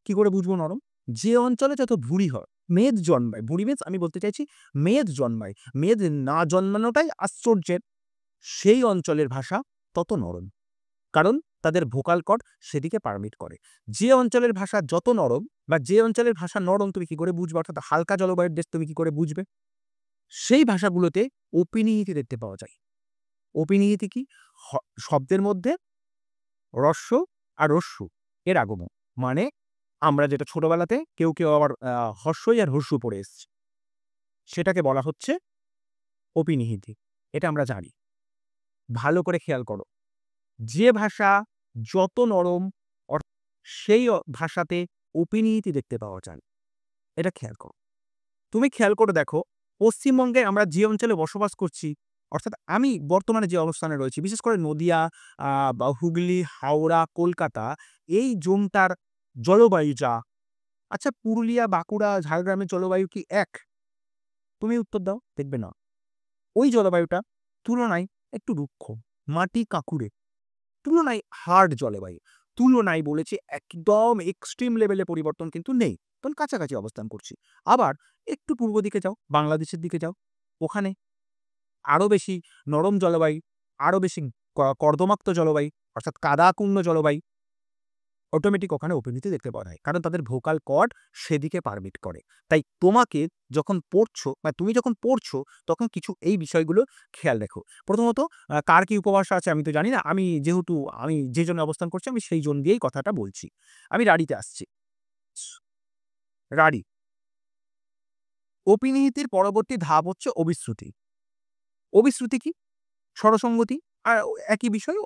কি করে বুঝবো নরম? যে অঞ্চলে যত ভুঁড়ি হয়, মেদ জন্মায়। ভুঁড়ি means আমি বলতে চাইছি মেদ জন্মায়। মেদ না জন্মানোটাই আশ্চর্যের। সেই অঞ্চলের ভাষা তত নরম। কারণ তাদের ভোকাল কর্ড সেদিকে পারমিট করে। যে অঞ্চলের ভাষা যত নরম বা যে অঞ্চলের ভাষা নরম তুমি কি করে বুঝবে? অর্থাৎ হালকা জলবায়ুর দেশ তুমি কি করে বুঝবে? সেই ভাষাগুলোতে অপিনিহিতি দেখতে পাওয়া যায়। অপিনিহিতি কি? হ শব্দের মধ্যে হ্রস্ব আর হ্রস্ব এর আগমন। মানে আমরা যেটা ছোটবেলাতে কেউ আবার হর্স্বই আর হ্রস্ব পড়ে এসছি। সেটাকে বলা হচ্ছে অপিনিহিতি। এটা আমরা জানি। ভালো করে খেয়াল করো। যে ভাষা যত নরম অর সেই ভাষাতে অপিনিহিতি দেখতে পাওয়া যায়। এটা খেয়াল করো। তুমি খেয়াল করে দেখো, পশ্চিমবঙ্গে আমরা যে অঞ্চলে বসবাস করছি, অর্থাৎ আমি বর্তমানে যে অবস্থানে রয়েছি, বিশেষ করে নদিয়া, আ বা হুগলি, হাওড়া, কলকাতা, এই জোনটার জলবায়ু যা, আচ্ছা পুরুলিয়া, বাঁকুড়া, ঝাড়গ্রামের জলবায়ু কি এক? তুমি উত্তর দাও, দেখবে না। ওই জলবায়ুটা তুলনায় একটু রুক্ষ, মাটি কাঁকুড়ে, তুলনায় হার্ড জলবায়ু। তুলনায় বলেছি, একদম এক্সট্রিম লেভেলে পরিবর্তন কিন্তু নেই। তখন কাছাকাছি অবস্থান করছি। আবার একটু পূর্ব দিকে যাও, বাংলাদেশের দিকে যাও। ওখানে আরো বেশি নরম জলবায়ু, আরো বেশি কর্দমাক্ত জলবায়ু, অর্থাৎ কাদাকুণ্ড জলবায়ু। অটোমেটিক ওখানে অপিনিতি দেখতে পাওয়া যায়। কারণ তাদের ভোকাল কর্ড সেদিকে পারমিট করে। তাই তোমাকে যখন পড়ছো বা তুমি যখন পড়ছো, তখন কিছু এই বিষয়গুলো খেয়াল রেখো। প্রথমত, কার কি উপভাষা আছে আমি তো জানি না। যেহেতু আমি যে জোনে অবস্থান করছি, আমি সেই জোন দিয়েই কথাটা বলছি। আমি রাঢ়ীতে আসছি। রাঢ়ী। অপিনিহিতির পরবর্তী ধাপ হচ্ছে অবিশ্রুতি। অবিশ্রুতি কি? স্বরসঙ্গতি। আর একই বিষয়,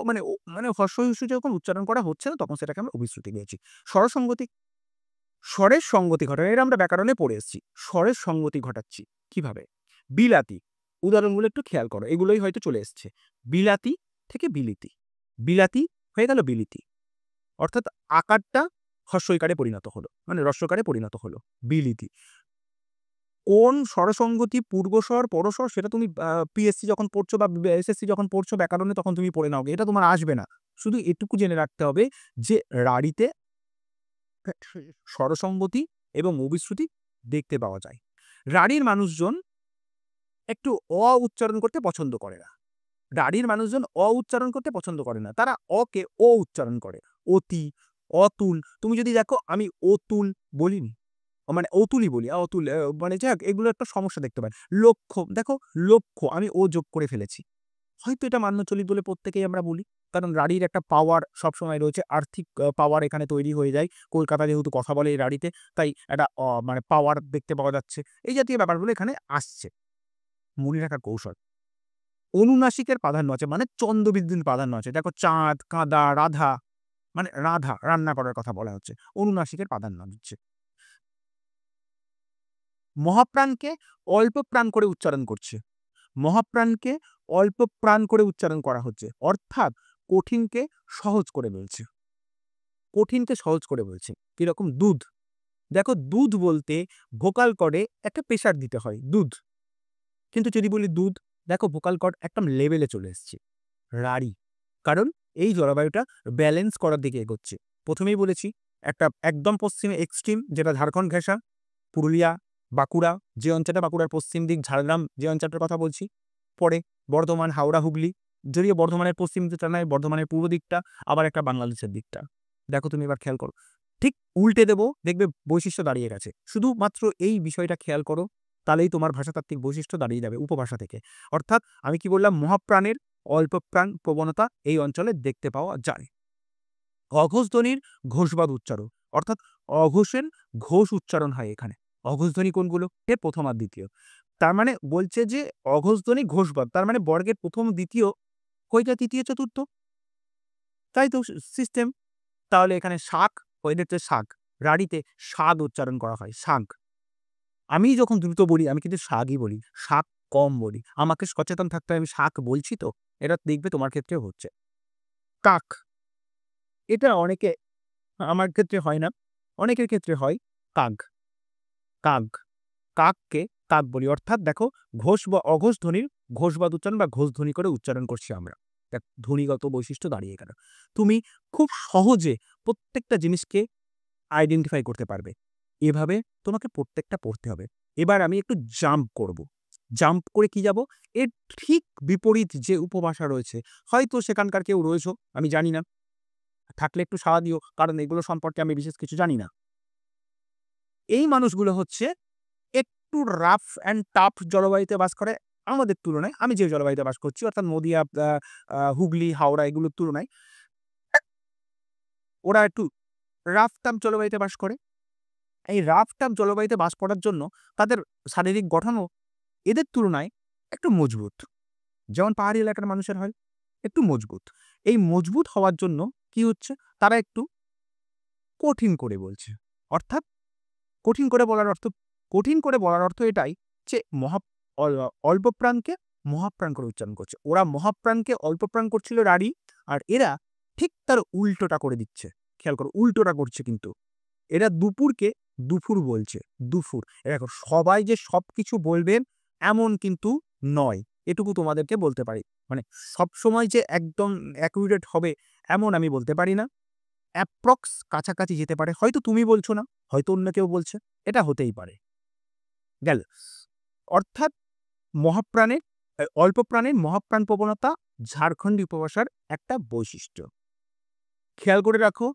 মানে হ্রস্ব ই যখন উচ্চারণ করা হচ্ছে না, তখন সেটাকে আমরা অবিশ্রুতি বলছি। স্বরসঙ্গতি, স্বরের সঙ্গতি ঘটানো। এটা আমরা ব্যাকরণে পড়ে এসেছি। স্বরের সঙ্গতি ঘটাচ্ছি। কিভাবে? বিলাতি। উদাহরণগুলো একটু খেয়াল করো। এগুলোই হয়তো চলে এসছে। বিলাতি থেকে বিলিতি। বিলাতি হয়ে গেল বিলিতি। অর্থাৎ আকারটা হ্রস্ব ইকারে পরিণত হলো। মানে হ্রস্বকারে পরিণত হলো। বিলিতি। কোন স্বরসঙ্গতি পূর্বস্বর, পরস্বর সেটা তুমি পিএসসি যখন পড়ছো বা এসএসসি যখন পড়ছো ব্যাকরণে, তখন তুমি পড়ে নাওগে। এটা তোমার আসবে না। শুধু এটুকু জেনে রাখতে হবে যে রাঢ়ীতে স্বরসঙ্গতি এবং অবিশ্রুতি দেখতে পাওয়া যায়। রাঢ়ীর মানুষজন একটু উচ্চারণ করতে পছন্দ করে না। রাঢ়ীর মানুষজন উচ্চারণ করতে পছন্দ করে না। তারা কে ও উচ্চারণ করে। অতি, অতুল। তুমি যদি দেখো, আমি অতুল বলিনি। মানে অতুলই বলি। অতুল, মানে যাই হোক, এগুলো একটা সমস্যা দেখতে পাই। লক্ষ্য, দেখো লক্ষ্য আমি যোগ করে ফেলেছি। হয়তো এটা মান্যচলিত বলে প্রত্যেকেই আমরা বলি। কারণ রাঢ়ীর একটা পাওয়ার সবসময় রয়েছে। আর্থিক পাওয়ার এখানে তৈরি হয়ে যায়। কলকাতা যেহেতু কথা বলে এই রাঢ়ীতে, তাই একটা মানে পাওয়ার দেখতে পাওয়া যাচ্ছে। এই জাতীয় ব্যাপারগুলো এখানে আসছে। মনে রাখার কৌশল। অনুনাসিকের প্রাধান্য আছে, মানে চন্দ্রবৃদ্ধির প্রাধান্য আছে। দেখো চাঁদ, কাঁদা, রাধা, মানে রাধা, রান্না করার কথা বলা হচ্ছে। অনুনাসিকের প্রাধান্য দিচ্ছে। মহাপ্রাণকে অল্প প্রাণ করে উচ্চারণ করছে। মহাপ্রাণকে অল্প প্রাণ করে উচ্চারণ করা হচ্ছে। অর্থাৎ কঠিনকে সহজ করে বলছে। কঠিনকে সহজ করে বলছে। কিরকম? দুধ। দেখো দুধ বলতে ভোকাল কর্ডে একটা প্রেশার দিতে হয়, দুধ। কিন্তু যদি বলি দুধ, দেখো ভোকাল কর্ড একটা লেভেলে চলে এসছে। রাঢ়ী। কারণ এই জলবায়ুটা ব্যালেন্স করার দিকে এগোচ্ছে। প্রথমেই বলেছি, একটা একদম পশ্চিমে এক্সট্রিম, যেটা ঝাড়খণ্ড ঘেঁষা, পুরুলিয়া, বাঁকুড়া, যে অঞ্চলটা বাঁকুড়ার পশ্চিম দিক, ঝাড়গ্রাম যে অঞ্চলটার কথা বলছি। পরে বর্ধমান, হাওড়া, হুগলি, যদিও বর্ধমানের পশ্চিম দিকটা নয়, বর্ধমানের পূর্ব দিকটা, আবার একটা বাংলাদেশের দিকটা। দেখো তুমি এবার খেয়াল করো। ঠিক উল্টে দেবো, দেখবে বৈশিষ্ট্য দাঁড়িয়ে গেছে। শুধুমাত্র এই বিষয়টা খেয়াল করো, তাহলেই তোমার ভাষাতাত্ত্বিক বৈশিষ্ট্য দাঁড়িয়ে যাবে উপভাষা থেকে। অর্থাৎ আমি কি বললাম, মহাপ্রাণের অল্পপ্রাণ প্রবণতা এই অঞ্চলে দেখতে পাওয়া যায়। অঘোষ ধ্বনির ঘোষবাদ উচ্চারণ, অর্থাৎ অঘোষের ঘোষ উচ্চারণ হয় এখানে। অঘোষ ধ্বনি কোনগুলো? প্রথম আর দ্বিতীয়। তার মানে বলছে যে অঘোষ ধ্বনি ঘোষবাদ, তার মানে বর্গের প্রথম দ্বিতীয়, কয়টা তৃতীয় চতুর্থ, তাই তো সিস্টেম। তাহলে এখানে শাক, ওইটাতে শাক, রাড়িতে শাক উচ্চারণ করা হয়, শাক। আমি যখন দ্রুত বলি আমি কিন্তু শাকই বলি, শাক কম বলি। আমাকে সচেতন থাকতে হবে, আমি শাক বলছি তো, এটা দেখবে তোমার ক্ষেত্রেও হচ্ছে। কাক, এটা অনেকে, আমার ক্ষেত্রে হয় না, অনেকের ক্ষেত্রে হয়। কাক, কাক, কাককে কাক বলি। অর্থাৎ দেখো, ঘোষ বা অঘোষ ধ্বনির ঘোষবাদ উচ্চারণ বা ঘোষ ধ্বনি করে উচ্চারণ করছি আমরা। দেখ ধ্বনিগত বৈশিষ্ট্য দাঁড়িয়ে গেল। তুমি খুব সহজে প্রত্যেকটা জিনিসকে আইডেন্টিফাই করতে পারবে। এভাবে তোমাকে প্রত্যেকটা পড়তে হবে। এবার আমি একটু জাম্প করব। জাম্প করে কি যাব? এর ঠিক বিপরীত যে উপভাষা রয়েছে, হয়তো সেখানকার কেউ রয়েছো, আমি জানি না। থাকলে একটু সাড়া দিও, কারণ এগুলো সম্পর্কে আমি বিশেষ কিছু জানি না। এই মানুষগুলো হচ্ছে একটু রাফ অ্যান্ড টাফ জলবায়ুতে বাস করে আমাদের তুলনায়। আমি যে জলবায়ুতে বাস করছি, অর্থাৎ নদিয়া, হুগলি, হাওড়া এগুলোর তুলনায় ওরা একটু রাফ টাফ জলবায়ুতে বাস করে। এই রাফ টাফ জলবায়ুতে বাস করার জন্য তাদের শারীরিক গঠনও এদের তুলনায় একটু মজবুত। যেমন পাহাড়ি এলাকার মানুষের হয়, একটু মজবুত। এই মজবুত হওয়ার জন্য কি হচ্ছে? তারা একটু কঠিন করে বলছে। অর্থাৎ কঠিন করে বলার অর্থ, কঠিন করে বলার অর্থ এটাই যে অল্পপ্রাণকে মহাপ্রাণ করে উচ্চারণ করছে। ওরা মহাপ্রাণকে অল্পপ্রাণ করছিল রাঢ়ী, আর এরা ঠিক তার উল্টোটা করে দিচ্ছে। খেয়াল করো, উল্টোটা করছে কিন্তু। এরা দুপুরকে দুফুর বলছে, দুফুর। দেখো, সবাই যে সবকিছু বলবেন এমন কিন্তু নয়। এটুকু তোমাদেরকে বলতে পারি। মানে সবসময় যে একদম অ্যাকুরেট হবে এমন আমি বলতে পারি না। অ্যাপ্রক্স কাছাকাছি যেতে পারে। হয়তো তুমি বলছো না, হয়তো অন্য কেউ বলছে। এটা হতেই পারে। গেল। অর্থাৎ মহাপ্রাণের অল্প প্রাণের মহাপ্রাণ প্রবণতা ঝাড়খণ্ডী উপভাষার একটা বৈশিষ্ট্য। খেয়াল করে রাখো,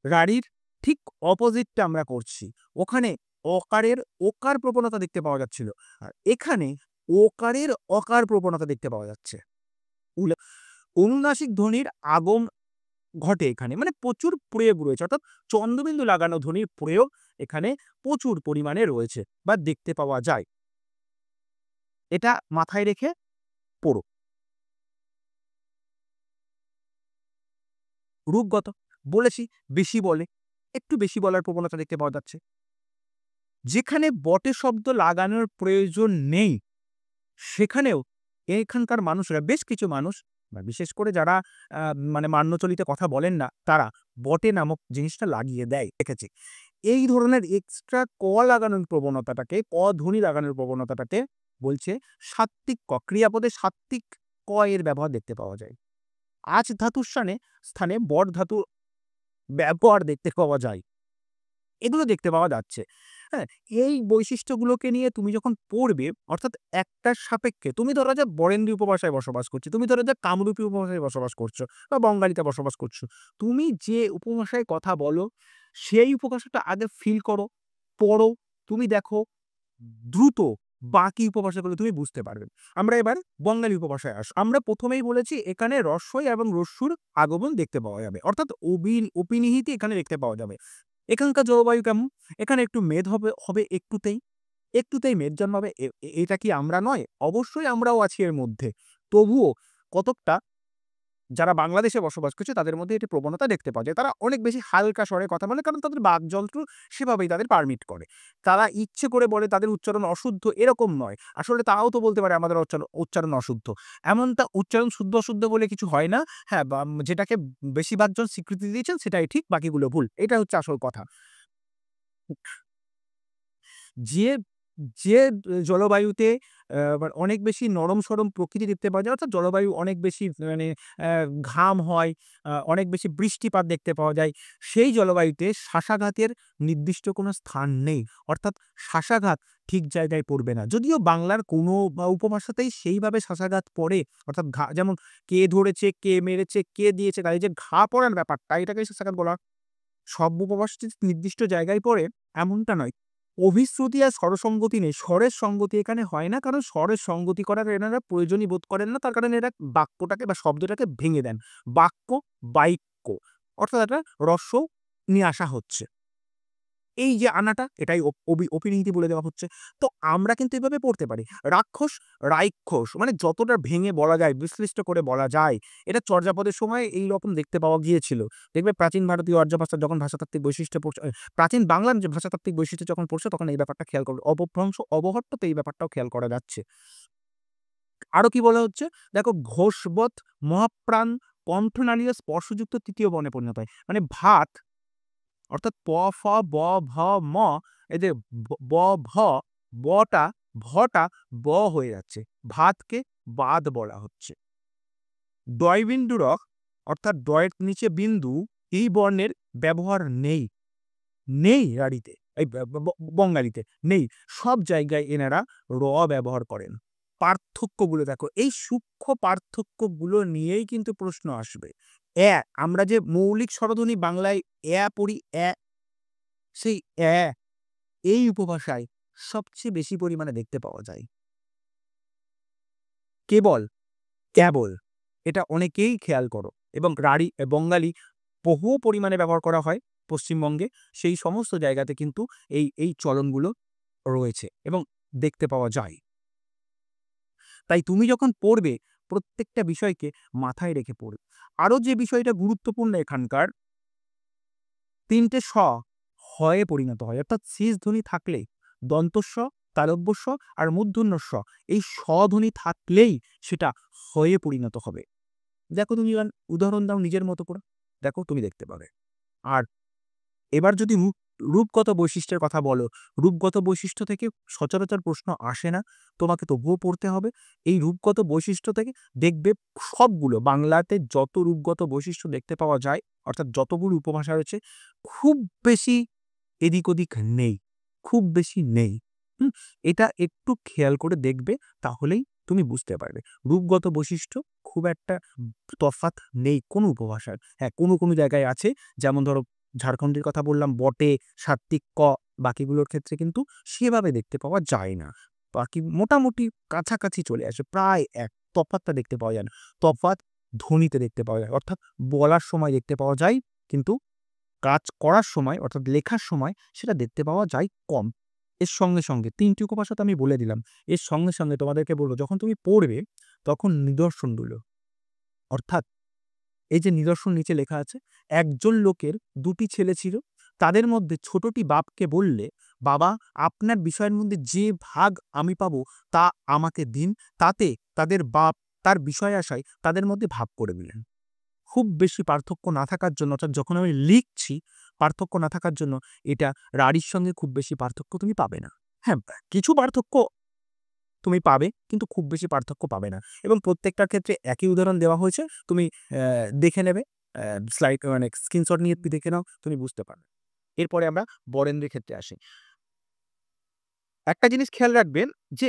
রাঢ়ীর ঠিক অপোজিটটা আমরা করছি। ওখানে অকারের ওকার প্রবণতা দেখতে পাওয়া যাচ্ছিল। আর এখানে ওকারের অকার প্রবণতা দেখতে পাওয়া যাচ্ছে। অনুনাসিক ধ্বনির আগম ঘটে এখানে। মানে প্রচুর প্রয়োগ রয়েছে। অর্থাৎ চন্দ্রবিন্দু লাগানো ধ্বনির প্রয়োগ এখানে প্রচুর পরিমাণে রয়েছে বা দেখতে পাওয়া যায়। এটা মাথায় রেখে পড়ো। রূপগত, বলেছি বেশি বলে, একটু বেশি বলার প্রবণতা দেখতে পাওয়া যাচ্ছে। যেখানে বটে শব্দ লাগানোর প্রয়োজন নেই, সেখানেও এখানকার মানুষরা, বেশ কিছু মানুষ বা বিশেষ করে যারা মানে মান্যচলিত কথা বলেন না, তারা বটে নামক জিনিসটা লাগিয়ে দেয়, দেখেছি। এই ধরনের এক্সট্রা ক লাগানোর প্রবণতাটাকে, ক ধ্বনি লাগানোর প্রবণতাটাকে বলছে সাত্ত্বিক ক। ক্রিয়াপদে সাত্ত্বিক ক এর ব্যবহার দেখতে পাওয়া যায়। আচ ধাতুর স্থানে বট ধাতু ব্যবহার দেখতে পাওয়া যায়। এগুলো দেখতে পাওয়া যাচ্ছে। হ্যাঁ? এই বৈশিষ্ট্যগুলোকে নিয়ে তুমি যখন পড়বে, অর্থাৎ একটার সাপেক্ষে, তুমি ধরো যে বরেন্দ্রী উপভাষায় বসবাস করছো, তুমি ধরো যে কামরূপী উপভাষায় বসবাস করছো বা বঙ্গালীতে বসবাস করছো। তুমি যে উপভাষায় কথা বলো, সেই উপভাষাটা আগে ফিল করো, পড়ো, তুমি দেখো দ্রুত বাকি উপভাষাগুলো তুমি বুঝতে পারবে। আমরা এবার বঙ্গালী উপভাষায় আমরা ১ম এই বলেছি এখানে রস্বই এবং রস্যুর আগমন দেখতে পাওয়া যাবে। অর্থাৎ অপিনিহিতি এখানে দেখতে পাওয়া যাবে। এখানকার জলবায়ু কেমন? এখানে একটু মেদ হবে একটুতেই। একটুতেই মেদ জন্মাবে। এটা কি আমরা নয়? অবশ্যই আমরাও আছি এর মধ্যে। তবুও কতকটা যারা বাংলাদেশে বসবাস করছে তাদের মধ্যে এটি প্রবণতা দেখতে পাওয়া যায়। তারা অনেক বেশি হালকা স্বরে কথা বলে, কারণ তাদের বাকযন্ত্র সেভাবেই তাদের পারমিট করে। তারা ইচ্ছে করে বলে তাদের উচ্চারণ অশুদ্ধ, এরকম নয়। আসলে তারাও তো বলতে পারে আমাদের উচ্চারণ অশুদ্ধ। এমনটা উচ্চারণ শুদ্ধ অশুদ্ধ বলে কিছু হয় না। হ্যাঁ, বা যেটাকে বেশিরভাগজন স্বীকৃতি দিয়েছেন সেটাই ঠিক, বাকিগুলো ভুল। এটা হচ্ছে আসল কথা। যে যে জলবায়ুতে অনেক বেশি নরম-সরম প্রকৃতি দেখতে পাওয়া যায়, অর্থাৎ জলবায়ু অনেক বেশি মানে ঘাম হয়, অনেক বেশি বৃষ্টিপাত দেখতে পাওয়া যায়, সেই জলবায়ুতে শ্বাসাঘাতের নির্দিষ্ট কোনো স্থান নেই। অর্থাৎ শ্বাসাঘাত ঠিক জায়গায় পড়বে না। যদিও বাংলার কোনো উপভাষাতেই সেইভাবে শ্বাসাঘাত পড়ে, অর্থাৎ যেমন কে ধরেছে, কে মেরেছে, কে দিয়েছে গায়ে যে ঘা পড়ার ব্যাপারটা, এটাকেই শ্বাসাঘাত বলা হয়। সব উপভাষাতে নির্দিষ্ট জায়গায় পড়ে এমনটা নয়। অভিশ্রুতি আর স্বরসঙ্গতি নেই। স্বরের সঙ্গতি এখানে হয় না। কারণ স্বরের সঙ্গতি করার এনারা প্রয়োজনই বোধ করেন না। তার কারণ এরা বাক্যটাকে বা শব্দটাকে ভেঙে দেন। বাক্য, বাইক্য। অর্থাৎ একটা হ্রস্ব নিয়ে আসা হচ্ছে। এই যে আনাটা এটাই অপিনিহিতি বলে দেওয়া হচ্ছে। তো আমরা কিন্তু এভাবে পড়তে পারি। রাক্ষস, রাইক্ষস মানে যতটা ভেঙে বলা যায়, বিশ্লিষ্ট করে বলা যায়, এটা চর্যাপদের সময় এইরকম দেখতে পাওয়া গিয়েছিল। দেখবে প্রাচীন ভারতীয় আর্য ভাষার যখন ভাষাতাত্ত্বিক বৈশিষ্ট্য পড়ছে, প্রাচীন বাংলার যে ভাষাতাত্ত্বিক বৈশিষ্ট্য যখন পড়ছে তখন এই ব্যাপারটা খেয়াল করবে। অপভ্রংশ, অবহট্টতে এই ব্যাপারটাও খেয়াল করা যাচ্ছে। আরো কি বলা হচ্ছে? দেখো ঘোষবৎ, মহাপ্রাণ, কণ্ঠনালীয় স্পর্শযুক্ত তৃতীয় বর্ণে পরিণত হয়। মানে ভাত অর্থাৎ প, ফ, ব, ভ, ম, এই যে ব, ভ, বটা, ভটা ব হয়ে যাচ্ছে। ভাতকে বাদ বলা হচ্ছে। ডয়বিন্দু র অর্থাৎ ডয়ের নিচে বিন্দু, এই বর্ণের ব্যবহার নেই। নেই রাঢ়িতে, এই বঙ্গালীতে নেই। সব জায়গায় এনারা র ব্যবহার করেন। পার্থক্যগুলো দেখো, এই সূক্ষ্ম পার্থক্যগুলো নিয়েই কিন্তু প্রশ্ন আসবে। আমরা যে মৌলিক স্বরধ্বনি বাংলায় পড়ি সেই এই উপভাষায় সবচেয়ে বেশি পরিমাণে দেখতে পাওয়া যায়। কেবল, কেবল এটা অনেকেই খেয়াল করো এবং বঙ্গালী বহু পরিমাণে ব্যবহার করা হয় পশ্চিমবঙ্গে। সেই সমস্ত জায়গাতে কিন্তু এই চলনগুলো রয়েছে এবং দেখতে পাওয়া যায়। তাই তুমি যখন পড়বে প্রত্যেকটা বিষয়কে মাথায় রেখে পড়বে। আরো যে বিষয়টা গুরুত্বপূর্ণ এখানকার, ৩ টে স হয়ে পরিণত হয়। অর্থাৎ শেষ ধ্বনি থাকলেই দন্তস্ব, তালব্য স আর মূর্ধন্য স, এই স্বধ্বনি থাকলেই সেটা হয়ে পরিণত হবে। দেখো তুমি উদাহরণ দাও নিজের মতো করে। দেখো তুমি দেখতে পাবে। আর এবার যদি রূপগত বৈশিষ্ট্যের কথা বলো, রূপগত বৈশিষ্ট্য থেকে সচরাচর প্রশ্ন আসে না। তোমাকে তবুও পড়তে হবে। এই রূপগত বৈশিষ্ট্য থেকে দেখবে সবগুলো বাংলাতে যত রূপগত বৈশিষ্ট্য দেখতে পাওয়া যায়, অর্থাৎ যতগুলো উপভাষা রয়েছে, খুব বেশি এদিক ওদিক নেই। খুব বেশি নেই। হুম? এটা একটু খেয়াল করে দেখবে, তাহলেই তুমি বুঝতে পারবে। রূপগত বৈশিষ্ট্য খুব একটা তফাৎ নেই কোনো উপভাষার। হ্যাঁ, কোনো জায়গায় আছে। যেমন ধরো ঝাড়খণ্ডের কথা বললাম বটে, সাত্ত্বিক ক, বাকিগুলোর ক্ষেত্রে কিন্তু সেভাবে দেখতে পাওয়া যায় না। বাকি মোটামুটি কাছাকাছি চলে আসে। প্রায় এক। তফাৎটা দেখতে পাওয়া যায় না। তফাৎ ধ্বনিতে দেখতে পাওয়া যায়। অর্থাৎ বলার সময় দেখতে পাওয়া যায়, কিন্তু কাজ করার সময় অর্থাৎ লেখার সময় সেটা দেখতে পাওয়া যায় কম। এর সঙ্গে ৩ টি উপভাষা তো আমি বলে দিলাম। এর সঙ্গে তোমাদেরকে বলব, যখন তুমি পড়বে তখন নিদর্শনগুলো, অর্থাৎ এই যে নিদর্শন নিচে লেখা আছে, একজন লোকের ২ টি ছেলে ছিল। তাদের মধ্যে ছোটটি বাপকে বললে, "বাবা, আপনার বিষয়ের মধ্যে যে ভাগ আমি পাবো তা আমাকে দিন।" তাতে তাদের বাপ তার বিষয় আশায় তাদের মধ্যে ভাগ করে দিলেন। খুব বেশি পার্থক্য না থাকার জন্য, অর্থাৎ যখন আমি লিখছি পার্থক্য না থাকার জন্য, এটা রাঢ়ির সঙ্গে খুব বেশি পার্থক্য তুমি পাবে না। হ্যাঁ, কিছু পার্থক্য তুমি পাবে, কিন্তু খুব বেশি পার্থক্য পাবে না এবং প্রত্যেকটার ক্ষেত্রে একই উদাহরণ দেওয়া হয়েছে। তুমি দেখে নেবে, স্লাইড মানে স্ক্রিনশট নিয়ে দেখে নাও, তুমি বুঝতে পারবে। এরপরে আমরা বরেন্দ্রের ক্ষেত্রে আসি। একটা জিনিস খেয়াল রাখবেন যে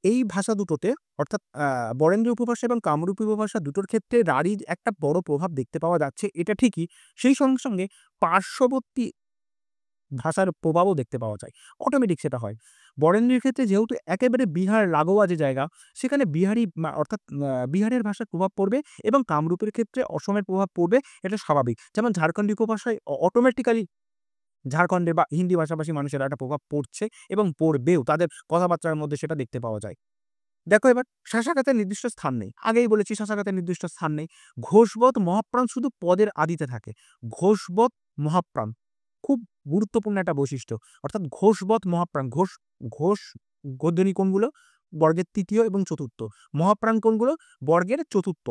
এই ভাষা দুটোতে, অর্থাৎ বরেন্দ্র উপভাষা এবং কামরূপী উপভাষা দুটোর ক্ষেত্রে রাঢ়ির একটা বড় প্রভাব দেখতে পাওয়া যাচ্ছে, এটা ঠিকই। সেই সঙ্গে পার্শ্ববর্তী ভাষার প্রভাবও দেখতে পাওয়া যায়। অটোমেটিক সেটা হয়। বরেন্দ্রের ক্ষেত্রে যেহেতু একেবারে বিহার লাগোয়া যে জায়গা, সেখানে বিহারি অর্থাৎ বিহারের ভাষার প্রভাব পড়বে এবং কামরূপের ক্ষেত্রে অসমের প্রভাব পড়বে, এটা স্বাভাবিক। যেমন ঝাড়খণ্ডী উপভাষায় অটোমেটিক্যালি ঝাড়খণ্ডের বা হিন্দি ভাষাভাষী মানুষের একটা প্রভাব পড়ছে এবং পড়বেও। তাদের কথাবার্তার মধ্যে সেটা দেখতে পাওয়া যায়। দেখো এবার শাসাঘাতের নির্দিষ্ট স্থান নেই। আগেই বলেছি শাসাঘাতের নির্দিষ্ট স্থান নেই। ঘোষবৎ, মহাপ্রাণ শুধু পদের আদিতে থাকে। ঘোষবৎ, মহাপ্রাণ খুব গুরুত্বপূর্ণ একটা বৈশিষ্ট্য। অর্থাৎ ঘোষবৎ, মহাপ্রাণ। ঘোষ, ঘোষ, মূর্ধন্য কোনগুলো? বর্গের তৃতীয় এবং চতুর্থ। মহাপ্রাণ কোনগুলো? বর্গের চতুর্থ,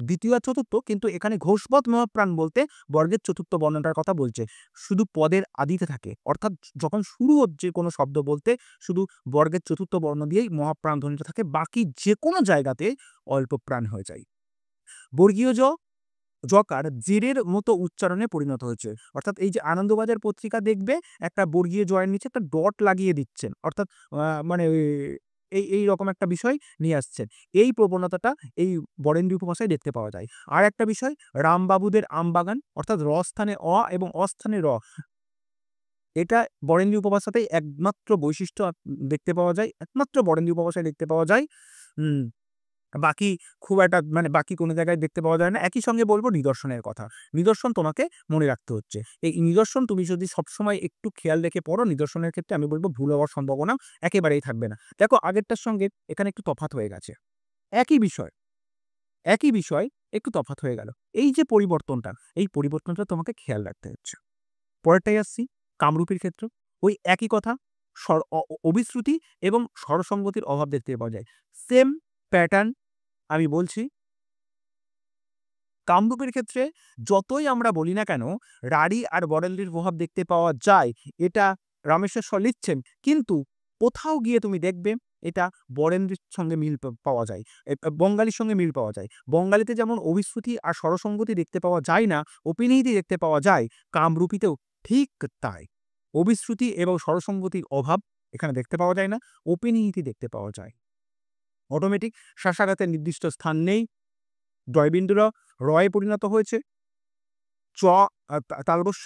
দ্বিতীয় আর চতুর্থ, কিন্তু এখানে ঘোষপদ মহাপ্রাণ বলতে বর্গের চতুর্থ বর্ণটার কথা বলছে। শুধু পদের আদিতে থাকে, অর্থাৎ যখন শুরু হচ্ছে কোনো শব্দ বলতে শুধু বর্গের চতুর্থ বর্ণ দিয়েই মহাপ্রাণ ধ্বনিটা থাকে, বাকি যে কোনো জায়গাতে অল্প প্রাণ হয়ে যায়। বর্গীয় জ জকার জেরের মতো উচ্চারণে পরিণত হয়েছে। অর্থাৎ এই যে আনন্দবাজার পত্রিকা দেখবে একটা বর্গীয় জয়ের নিচে একটা ডট লাগিয়ে দিচ্ছেন, অর্থাৎ মানে এই রকম একটা বিষয় নিয়ে আসছেন। এই প্রবণতাটা এই বরেন্দ্রী উপভাষায় দেখতে পাওয়া যায়। আর একটা বিষয়, রামবাবুদের আমবাগান, অর্থাৎ র স্থানে অ এবং অ স্থানে র, এটা বরেন্দ্রী উপভাষাতেই একমাত্র বৈশিষ্ট্য দেখতে পাওয়া যায়, একমাত্র বরেন্দ্রী উপভাষায় দেখতে পাওয়া যায়। বাকি খুব একটা মানে বাকি কোনো জায়গায় দেখতে পাওয়া যায় না। একই সঙ্গে বলব নিদর্শনের কথা। নিদর্শন তোমাকে মনে রাখতে হচ্ছে। এই নিদর্শন তুমি যদি সবসময় একটু খেয়াল রেখে পড়ো, নিদর্শনের ক্ষেত্রে আমি বলব ভুল হওয়ার সম্ভাবনা একেবারেই থাকবে না। দেখো আগেরটার সঙ্গে এখানে একটু তফাৎ হয়ে গেছে। একই বিষয়, একই বিষয় একটু তফাৎ হয়ে গেল। এই যে পরিবর্তনটা, এই পরিবর্তনটা তোমাকে খেয়াল রাখতে হচ্ছে। পরেরটায় আসছি, কামরূপের ক্ষেত্র। ওই একই কথা, অবিশ্রুতি এবং স্বরসঙ্গতির অভাব দেখতে পাওয়া যায়। সেম প্যাটার্ন আমি বলছি। কামরূপের ক্ষেত্রে যতই আমরা বলি না কেন, রাঢ়ী আর বরেন্দ্রীর প্রভাব দেখতে পাওয়া যায়। এটা রামেশ্বর শ লিখছেন, কিন্তু কোথাও গিয়ে তুমি দেখবে এটা বরেন্দ্রীর সঙ্গে মিল পাওয়া যায়। বঙ্গালীর সঙ্গে মিল পাওয়া যায়। বঙ্গালীতে যেমন অভিশ্রুতি আর স্বরসঙ্গতি দেখতে পাওয়া যায় না, অপিনিহিতি দেখতে পাওয়া যায়, কামরূপীতেও ঠিক তাই। অভিশ্রুতি এবং স্বরসঙ্গতির অভাব এখানে দেখতে পাওয়া যায় না, অপিনিহিতি দেখতে পাওয়া যায়। অটোমেটিক শাসাঘাতের নির্দিষ্ট স্থান নেই। ডয়বিন্দু রয়ে পরিণত হয়েছে। চ তালবস্য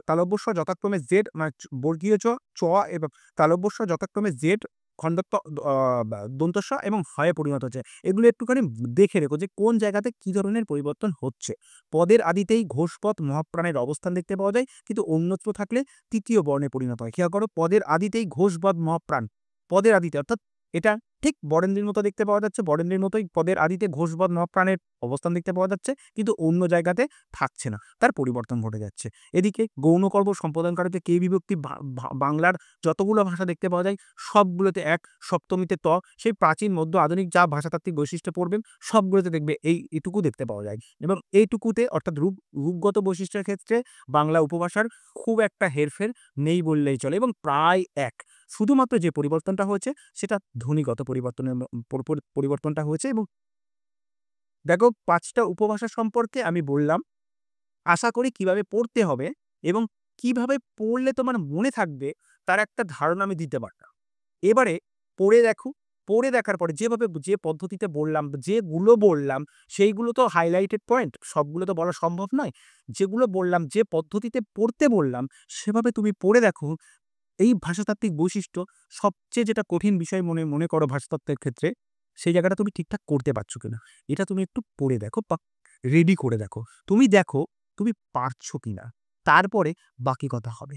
তালব্যস্য যথাক্রমে জেড, মানে বর্গীয় চ এবং তালব্যস্য যথাক্রমে জেড খণ্ডত্ব দন্তস্ব এবং হয়ে পরিণত হচ্ছে। এগুলো একটুখানি দেখে রেখো যে কোন জায়গাতে কি ধরনের পরিবর্তন হচ্ছে। পদের আদিতেই ঘোষপদ মহাপ্রাণের অবস্থান দেখতে পাওয়া যায়, কিন্তু অন্যত্র থাকলে তৃতীয় বর্ণে পরিণত হয়। খেয়াল করো, পদের আদিতেই ঘোষপদ মহাপ্রাণ, পদের আদিতে, অর্থাৎ এটা ঠিক বরেন্দ্রীর মতো দেখতে পাওয়া যাচ্ছে। বরেন্দ্রীর মতোই পদের আদিতে ঘোষপদ মহাপ্রাণের অবস্থান দেখতে পাওয়া যাচ্ছে, কিন্তু অন্য জায়গাতে থাকছে না, তার পরিবর্তন ঘটে যাচ্ছে। এদিকে গৌণকর্ম সম্পাদনকারীতে কে বিভক্তি বাংলার যতগুলো ভাষা দেখতে পাওয়া যায় সবগুলোতে এক, সপ্তমীতে ত, সেই প্রাচীন মধ্য আধুনিক যা ভাষাতাত্ত্বিক বৈশিষ্ট্য পড়বেন সবগুলোতে দেখবে এইটুকু দেখতে পাওয়া যায়। এবং এইটুকুতে অর্থাৎ রূপগত বৈশিষ্ট্যের ক্ষেত্রে বাংলা উপভাষার খুব একটা হেরফের নেই বললেই চলে, এবং প্রায় এক। শুধুমাত্র যে পরিবর্তনটা হয়েছে সেটা ধ্বনিগত পরিবর্তনটা হয়েছে। এবং দেখো ৫টা উপভাষা সম্পর্কে আমি বললাম। আশা করি কিভাবে পড়তে হবে এবং কিভাবে পড়লে তোমার মনে থাকবে তার একটা ধারণা আমি দিতে পারলাম। এবারে পড়ে দেখো। পড়ে দেখার পরে যে পদ্ধতিতে বললাম, যেগুলো বললাম সেইগুলো তো হাইলাইটেড পয়েন্ট, সবগুলো তো বলা সম্ভব নয়। যেগুলো বললাম, যে পদ্ধতিতে পড়তে বললাম সেভাবে তুমি পড়ে দেখো। এই ভাষাতাত্ত্বিক বৈশিষ্ট্য সবচেয়ে যেটা কঠিন বিষয় মনে করো ভাষাতত্ত্বের ক্ষেত্রে, সেই জায়গাটা তুমি ঠিকঠাক করতে পারছো কিনা এটা তুমি একটু পড়ে দেখো বা রেডি করে দেখো। তুমি দেখো তুমি পারছো কিনা, তারপরে বাকি কথা হবে।